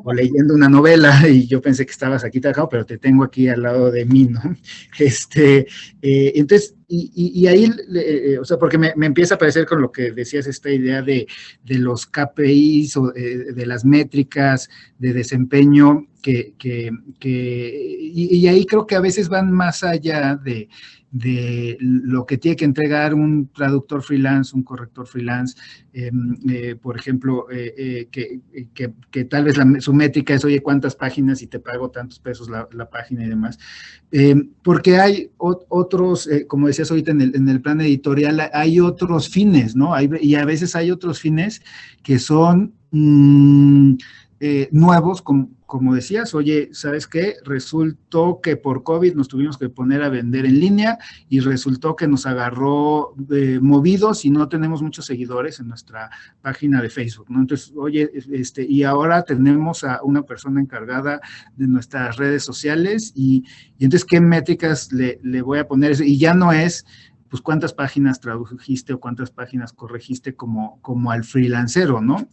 O leyendo una novela, y yo pensé que estabas aquí trabajando, pero te tengo aquí al lado de mí, ¿no? Entonces, y ahí, o sea, porque me empieza a parecer con lo que decías, esta idea de los KPIs o de las métricas de desempeño, y ahí creo que a veces van más allá de lo que tiene que entregar un traductor freelance, un corrector freelance, por ejemplo, que tal vez su métrica es, oye, ¿cuántas páginas? Y te pago tantos pesos la página y demás. Porque hay otros, como decías ahorita en el plan editorial, hay otros fines, ¿no? Y a veces hay otros fines que son nuevos, como decías, oye, ¿sabes qué? Resultó que por COVID nos tuvimos que poner a vender en línea y resultó que nos agarró movidos y no tenemos muchos seguidores en nuestra página de Facebook, ¿no? Entonces, oye, y ahora tenemos a una persona encargada de nuestras redes sociales y entonces, ¿qué métricas le voy a poner? Y ya no es, pues, cuántas páginas tradujiste o cuántas páginas corregiste como al freelancero, ¿no?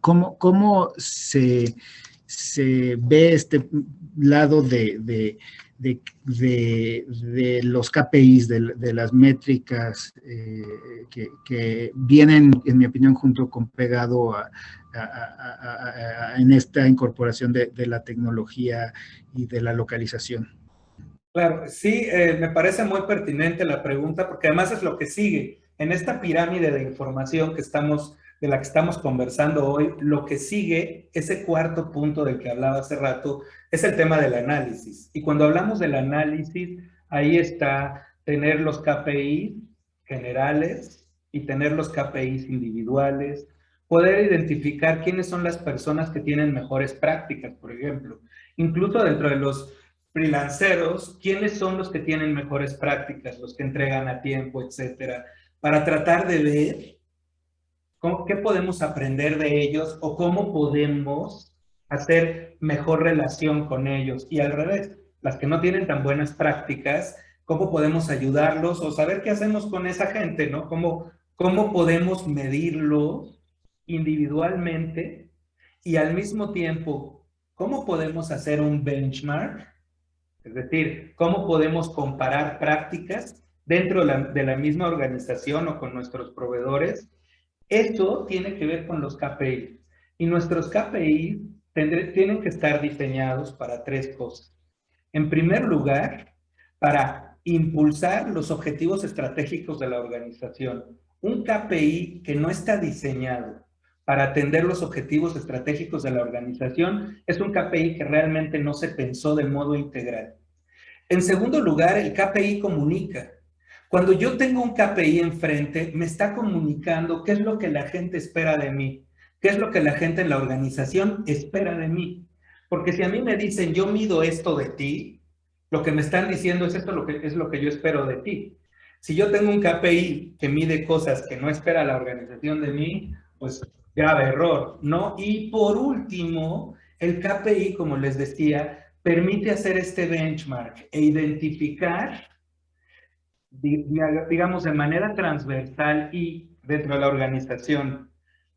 ¿Cómo se ve este lado de los KPIs, de las métricas que vienen, en mi opinión, junto con pegado en esta incorporación de la tecnología y de la localización? Claro, sí, me parece muy pertinente la pregunta, porque además es lo que sigue. En esta pirámide de información de la que estamos conversando hoy, lo que sigue, ese cuarto punto del que hablaba hace rato, es el tema del análisis. Y cuando hablamos del análisis, ahí está tener los KPIs generales y tener los KPIs individuales, poder identificar quiénes son las personas que tienen mejores prácticas, por ejemplo. Incluso dentro de los freelanceros, quiénes son los que tienen mejores prácticas, los que entregan a tiempo, etcétera, para tratar de ver qué podemos aprender de ellos o cómo podemos hacer mejor relación con ellos. Y al revés, las que no tienen tan buenas prácticas, cómo podemos ayudarlos o saber qué hacemos con esa gente, ¿no? Cómo podemos medirlo individualmente y al mismo tiempo, cómo podemos hacer un benchmark, es decir, cómo podemos comparar prácticas dentro de la misma organización o con nuestros proveedores. Esto tiene que ver con los KPIs. Y nuestros KPIs tienen que estar diseñados para tres cosas. En primer lugar, para impulsar los objetivos estratégicos de la organización. Un KPI que no está diseñado para atender los objetivos estratégicos de la organización es un KPI que realmente no se pensó de modo integral. En segundo lugar, el KPI comunica. Cuando yo tengo un KPI enfrente, me está comunicando qué es lo que la gente espera de mí, qué es lo que la gente en la organización espera de mí. Porque si a mí me dicen, yo mido esto de ti, lo que me están diciendo es esto es lo que yo espero de ti. Si yo tengo un KPI que mide cosas que no espera la organización de mí, pues grave error, ¿no? Y por último, el KPI, como les decía, permite hacer este benchmark e identificar, digamos, de manera transversal y dentro de la organización,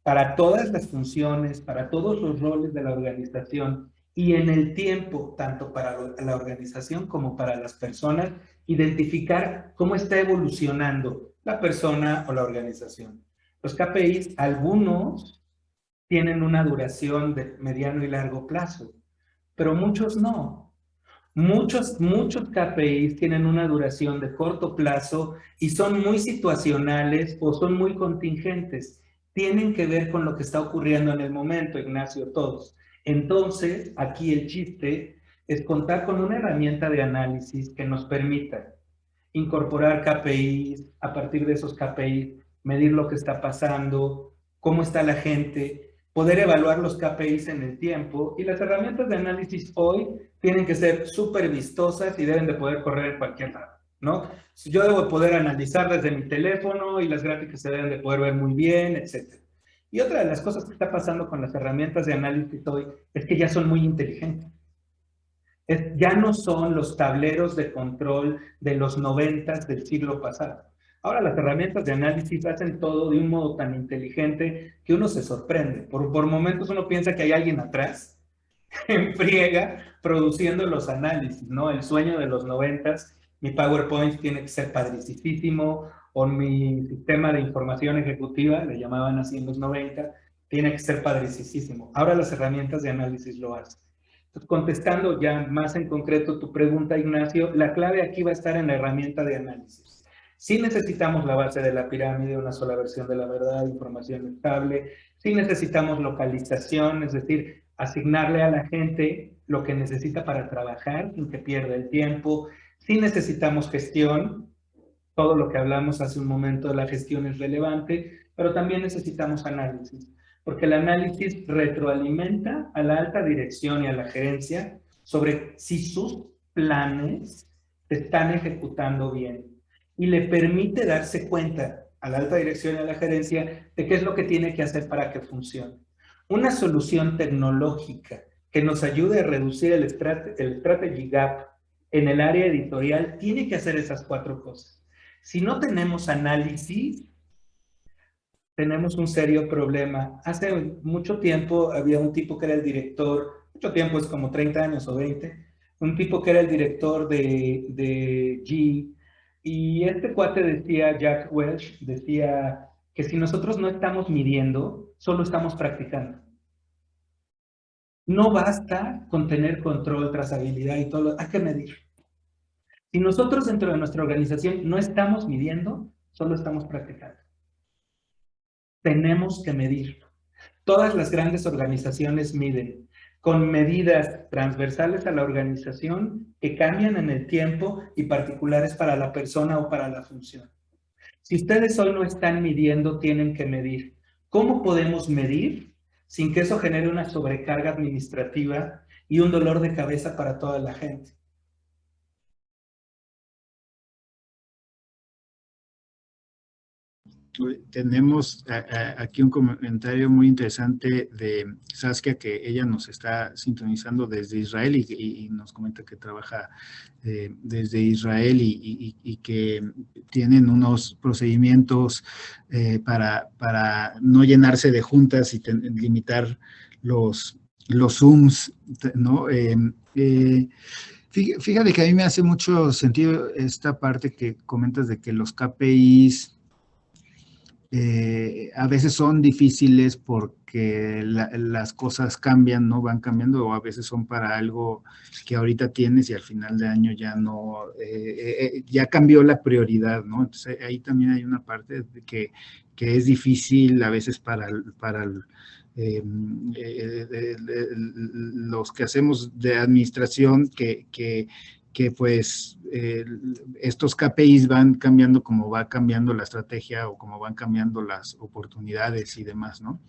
para todas las funciones, para todos los roles de la organización y en el tiempo, tanto para la organización como para las personas, identificar cómo está evolucionando la persona o la organización. Los KPIs, algunos tienen una duración de mediano y largo plazo, pero muchos no. Muchos KPIs tienen una duración de corto plazo y son muy situacionales o son muy contingentes. Tienen que ver con lo que está ocurriendo en el momento, Ignacio, todos. Entonces, aquí el chiste es contar con una herramienta de análisis que nos permita incorporar KPIs, a partir de esos KPIs, medir lo que está pasando, cómo está la gente, poder evaluar los KPIs en el tiempo, y las herramientas de análisis hoy tienen que ser súper vistosas y deben de poder correr en cualquier lado, ¿no? Yo debo poder analizar desde mi teléfono y las gráficas se deben de poder ver muy bien, etc. Y otra de las cosas que está pasando con las herramientas de análisis hoy es que ya son muy inteligentes. Ya no son los tableros de control de los 90s del siglo pasado. Ahora las herramientas de análisis hacen todo de un modo tan inteligente que uno se sorprende. Por momentos uno piensa que hay alguien atrás, en friega, produciendo los análisis, ¿no? El sueño de los 90s, mi PowerPoint tiene que ser padricísimo, o mi sistema de información ejecutiva, le llamaban así en los 90, tiene que ser padricísimo. Ahora las herramientas de análisis lo hacen. Contestando ya más en concreto tu pregunta, Ignacio, la clave aquí va a estar en la herramienta de análisis. Sí necesitamos la base de la pirámide, una sola versión de la verdad, información estable. Sí necesitamos localización, es decir, asignarle a la gente lo que necesita para trabajar sin que pierda el tiempo. Sí necesitamos gestión. Todo lo que hablamos hace un momento de la gestión es relevante, pero también necesitamos análisis, porque el análisis retroalimenta a la alta dirección y a la gerencia sobre si sus planes se están ejecutando bien y le permite darse cuenta a la alta dirección y a la gerencia de qué es lo que tiene que hacer para que funcione. Una solución tecnológica que nos ayude a reducir el strategy gap en el área editorial tiene que hacer esas 4 cosas. Si no tenemos análisis, tenemos un serio problema. Hace mucho tiempo había un tipo que era el director, mucho tiempo es como 30 años o 20, un tipo que era el director de GE, y este cuate decía, Jack Welch, decía que si nosotros no estamos midiendo, solo estamos practicando. No basta con tener control, trazabilidad y todo, hay que medir. Si nosotros dentro de nuestra organización no estamos midiendo, solo estamos practicando. Tenemos que medir. Todas las grandes organizaciones miden con medidas transversales a la organización que cambian en el tiempo y particulares para la persona o para la función. Si ustedes hoy no están midiendo, tienen que medir. ¿Cómo podemos medir sin que eso genere una sobrecarga administrativa y un dolor de cabeza para toda la gente? Tenemos aquí un comentario muy interesante de Saskia, que ella nos está sintonizando desde Israel y nos comenta que trabaja desde Israel y que tienen unos procedimientos para no llenarse de juntas y limitar los Zooms, ¿no? Fíjate que a mí me hace mucho sentido esta parte que comentas de que los KPIs a veces son difíciles porque las cosas cambian, ¿no? Van cambiando, o a veces son para algo que ahorita tienes y al final de año ya no, ya cambió la prioridad, ¿no? Entonces ahí también hay una parte que es difícil a veces para los que hacemos de administración que pues estos KPIs van cambiando como va cambiando la estrategia o como van cambiando las oportunidades y demás, ¿no?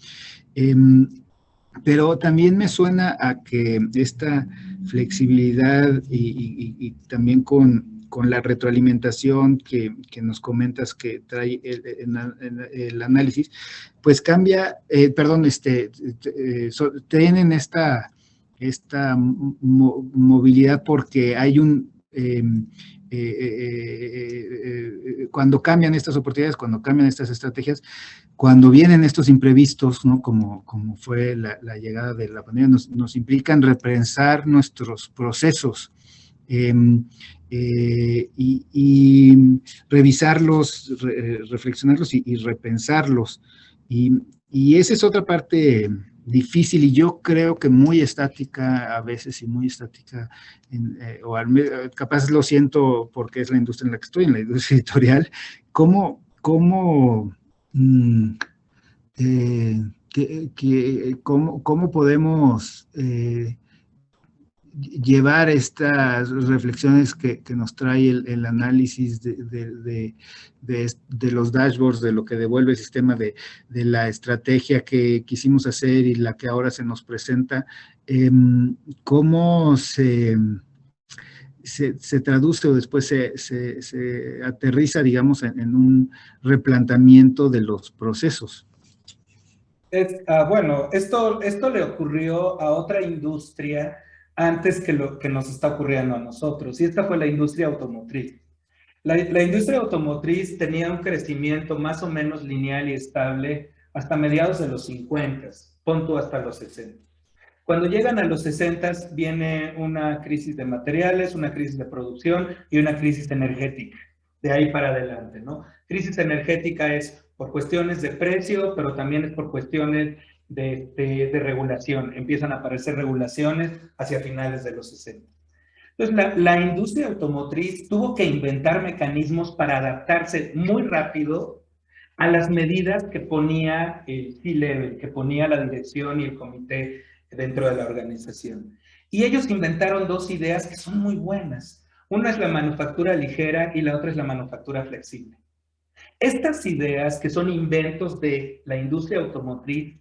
Pero también me suena a que esta flexibilidad y también con la retroalimentación que nos comentas que trae el análisis, pues cambia, tienen esta movilidad porque hay cuando cambian estas oportunidades, cuando cambian estas estrategias, cuando vienen estos imprevistos, ¿no? Como fue la llegada de la pandemia, nos implican repensar nuestros procesos y revisarlos, reflexionarlos y repensarlos. Y esa es otra parte difícil y yo creo que muy estática a veces y muy estática, capaz lo siento porque es la industria en la que estoy, en la industria editorial, mm, cómo podemos llevar estas reflexiones que nos trae el análisis de los dashboards, de lo que devuelve el sistema, de la estrategia que quisimos hacer y la que ahora se nos presenta, cómo se traduce o después se aterriza, digamos, en un replanteamiento de los procesos. Bueno, esto le ocurrió a otra industria antes que lo que nos está ocurriendo a nosotros, y esta fue la industria automotriz. La industria automotriz tenía un crecimiento más o menos lineal y estable hasta mediados de los 50, punto hasta los 60. Cuando llegan a los 60 viene una crisis de materiales, una crisis de producción y una crisis energética, de ahí para adelante, ¿no? Crisis energética es por cuestiones de precio, pero también es por cuestiones de regulación. Empiezan a aparecer regulaciones hacia finales de los 60. Entonces, la industria automotriz tuvo que inventar mecanismos para adaptarse muy rápido a las medidas que ponía el C-Level, que ponía la dirección y el comité dentro de la organización. Y ellos inventaron dos ideas que son muy buenas. Una es la manufactura ligera y la otra es la manufactura flexible. Estas ideas, que son inventos de la industria automotriz,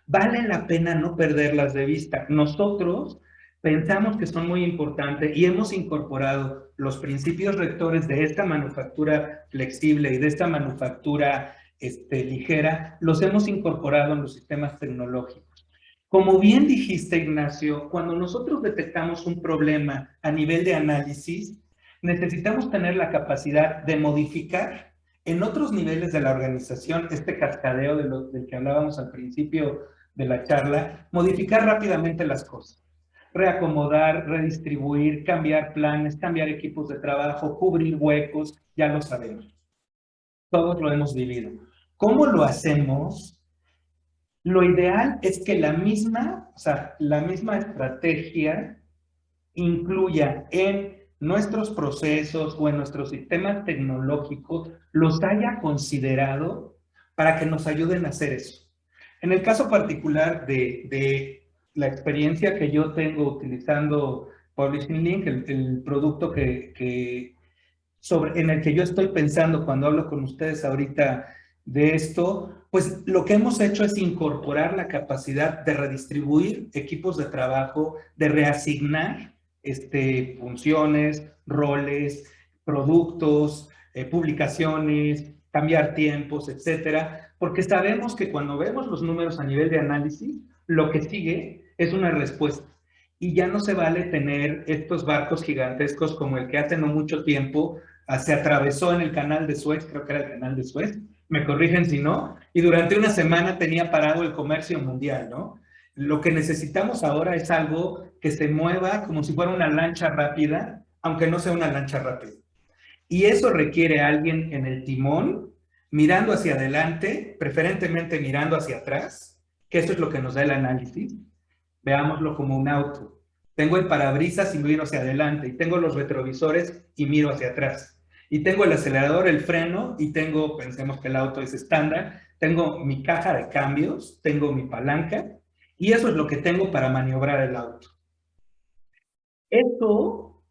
vale la pena no perderlas de vista. Nosotros pensamos que son muy importantes y hemos incorporado los principios rectores de esta manufactura flexible y de esta manufactura ligera, los hemos incorporado en los sistemas tecnológicos. Como bien dijiste, Ignacio, cuando nosotros detectamos un problema a nivel de análisis, necesitamos tener la capacidad de modificar en otros niveles de la organización, este cascadeo del que hablábamos al principio de la charla, modificar rápidamente las cosas, reacomodar, redistribuir, cambiar planes, cambiar equipos de trabajo, cubrir huecos, ya lo sabemos. Todos lo hemos vivido. ¿Cómo lo hacemos? Lo ideal es que la misma estrategia incluya en nuestros procesos o en nuestros sistemas tecnológicos, los haya considerado para que nos ayuden a hacer eso. En el caso particular de la experiencia que yo tengo utilizando Publishing Link, el producto en el que yo estoy pensando cuando hablo con ustedes ahorita de esto, pues lo que hemos hecho es incorporar la capacidad de redistribuir equipos de trabajo, de reasignar funciones, roles, productos, publicaciones, cambiar tiempos, etcétera, porque sabemos que cuando vemos los números a nivel de análisis, lo que sigue es una respuesta. Y ya no se vale tener estos barcos gigantescos como el que hace no mucho tiempo se atravesó en el canal de Suez, creo que era el canal de Suez, me corrigen si no, y durante una semana tenía parado el comercio mundial, ¿no? Lo que necesitamos ahora es algo que se mueva como si fuera una lancha rápida, aunque no sea una lancha rápida. Y eso requiere a alguien en el timón, mirando hacia adelante, preferentemente mirando hacia atrás, que eso es lo que nos da el análisis. Veámoslo como un auto. Tengo el parabrisas y miro hacia adelante, y tengo los retrovisores y miro hacia atrás. Y tengo el acelerador, el freno, y tengo, pensemos que el auto es estándar, tengo mi caja de cambios, tengo mi palanca, y eso es lo que tengo para maniobrar el auto. Esto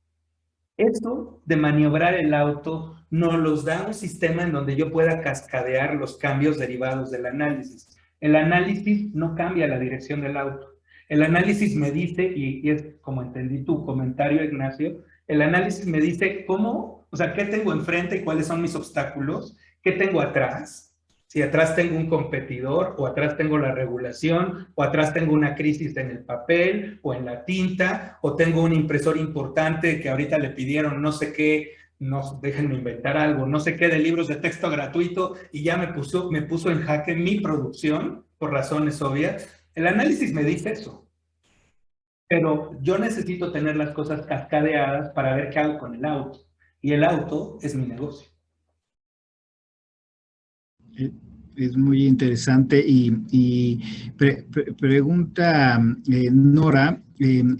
de maniobrar el auto nos los da un sistema en donde yo pueda cascadear los cambios derivados del análisis. El análisis no cambia la dirección del auto. El análisis me dice, y es como entendí tu comentario, Ignacio, el análisis me dice qué tengo enfrente y cuáles son mis obstáculos, qué tengo atrás, si atrás tengo un competidor, o atrás tengo la regulación, o atrás tengo una crisis en el papel, o en la tinta, o tengo un impresor importante que ahorita le pidieron no sé qué, déjenme inventar algo, no sé qué de libros de texto gratuito, y ya me puso en jaque mi producción, por razones obvias. El análisis me dice eso. pero yo necesito tener las cosas cascadeadas para ver qué hago con el auto. Y el auto es mi negocio. Es muy interesante y pregunta Nora,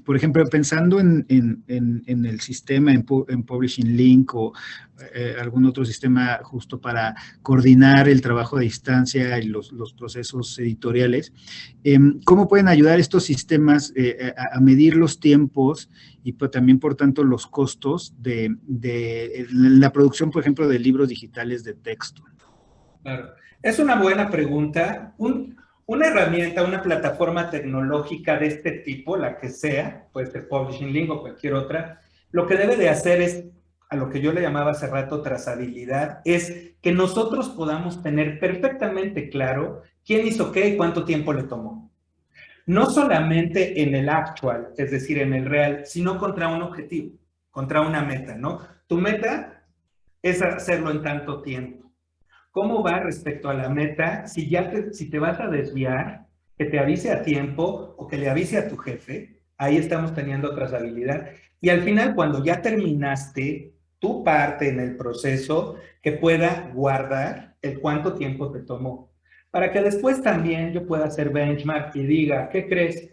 por ejemplo, pensando en el sistema, en Publishing Link o algún otro sistema justo para coordinar el trabajo de distancia y los procesos editoriales, ¿cómo pueden ayudar estos sistemas a medir los tiempos y también, por tanto, los costos de la producción, por ejemplo, de libros digitales de texto? Claro. Es una buena pregunta. Una herramienta, una plataforma tecnológica de este tipo, la que sea, puede ser Publishing Link o cualquier otra, lo que debe de hacer es, a lo que yo le llamaba hace rato trazabilidad, es que nosotros podamos tener perfectamente claro quién hizo qué y cuánto tiempo le tomó. No solamente en el actual, es decir, en el real, sino contra un objetivo, contra una meta, ¿no? Tu meta es hacerlo en tanto tiempo. ¿Cómo va respecto a la meta? Si te vas a desviar, que te avise a tiempo o que le avise a tu jefe, ahí estamos teniendo trazabilidad. Y al final, cuando ya terminaste tu parte en el proceso, que pueda guardar el cuánto tiempo te tomó. Para que después también yo pueda hacer benchmark y diga, ¿qué crees?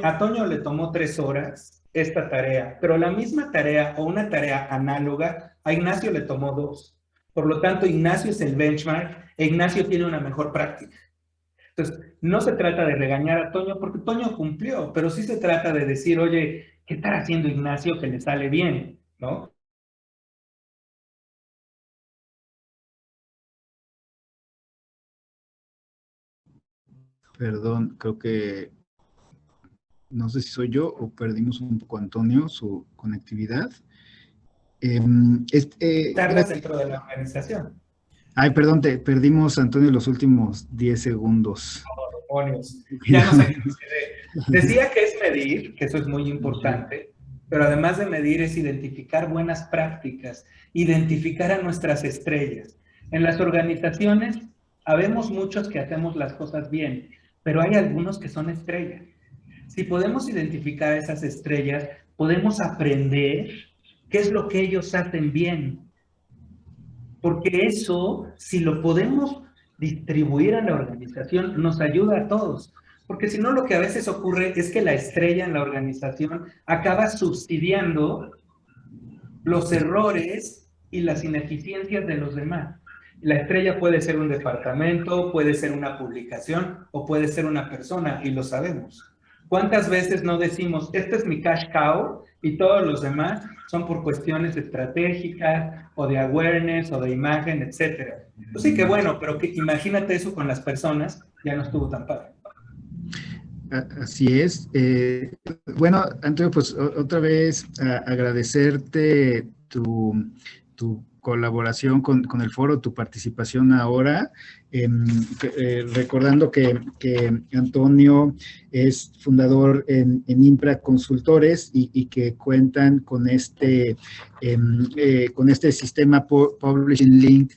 A Toño le tomó 3 horas esta tarea, pero la misma tarea o una tarea análoga a Ignacio le tomó 2. Por lo tanto, Ignacio es el benchmark e Ignacio tiene una mejor práctica. Entonces, no se trata de regañar a Toño porque Toño cumplió, pero sí se trata de decir, oye, ¿qué está haciendo Ignacio que le sale bien? ¿No? Perdón, creo que no sé si soy yo o perdimos un poco a Antonio su conectividad. Tardas dentro de la organización. Ay, perdón, te perdimos, Antonio, los últimos 10 segundos. Demonios. Ya no sé qué decir. Decía que es medir, que eso es muy importante, pero además de medir es identificar buenas prácticas, identificar a nuestras estrellas. En las organizaciones, habemos muchos que hacemos las cosas bien, pero hay algunos que son estrellas. Si podemos identificar a esas estrellas, podemos aprender qué es lo que ellos hacen bien. Porque eso, si lo podemos distribuir a la organización, nos ayuda a todos. Porque si no, lo que a veces ocurre es que la estrella en la organización acaba subsidiando los errores y las ineficiencias de los demás. La estrella puede ser un departamento, puede ser una publicación o puede ser una persona, y lo sabemos. ¿Cuántas veces no decimos, este es mi cash cow y todos los demás son por cuestiones estratégicas o de awareness o de imagen, etcétera? Pues sí, que bueno, pero que imagínate eso con las personas, ya no estuvo tan padre. Así es. Bueno, Antonio, pues otra vez agradecerte tu colaboración con el foro, tu participación ahora, recordando que Antonio es fundador en Impra Consultores y que cuentan con este sistema Publishing Link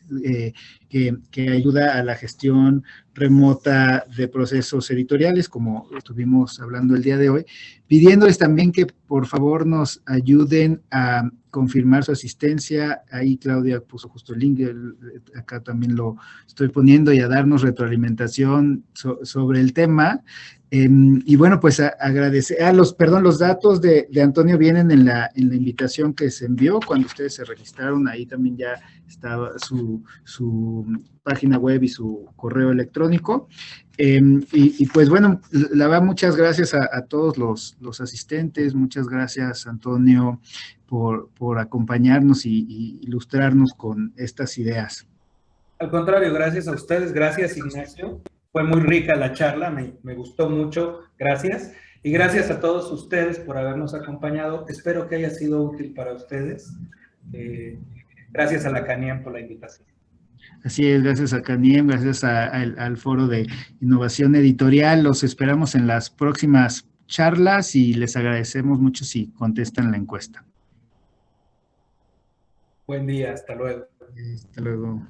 que ayuda a la gestión remota de procesos editoriales, como estuvimos hablando el día de hoy, pidiéndoles también que por favor nos ayuden a confirmar su asistencia. Ahí Claudia puso justo el link, acá también lo estoy poniendo, y a darnos retroalimentación sobre el tema. Y bueno, pues agradecer, los datos de Antonio vienen en la invitación que se envió cuando ustedes se registraron, ahí también ya estaba su página web y su correo electrónico. Y pues bueno, la verdad, muchas gracias a todos los asistentes, muchas gracias, Antonio, por acompañarnos y ilustrarnos con estas ideas. Al contrario, gracias a ustedes, gracias Ignacio. Fue muy rica la charla, me gustó mucho, gracias. Y gracias a todos ustedes por habernos acompañado. Espero que haya sido útil para ustedes. Gracias a la CANIEM por la invitación. Así es, gracias a CANIEM, gracias al Foro de Innovación Editorial. Los esperamos en las próximas charlas y les agradecemos mucho si contestan la encuesta. Buen día, hasta luego. Hasta luego.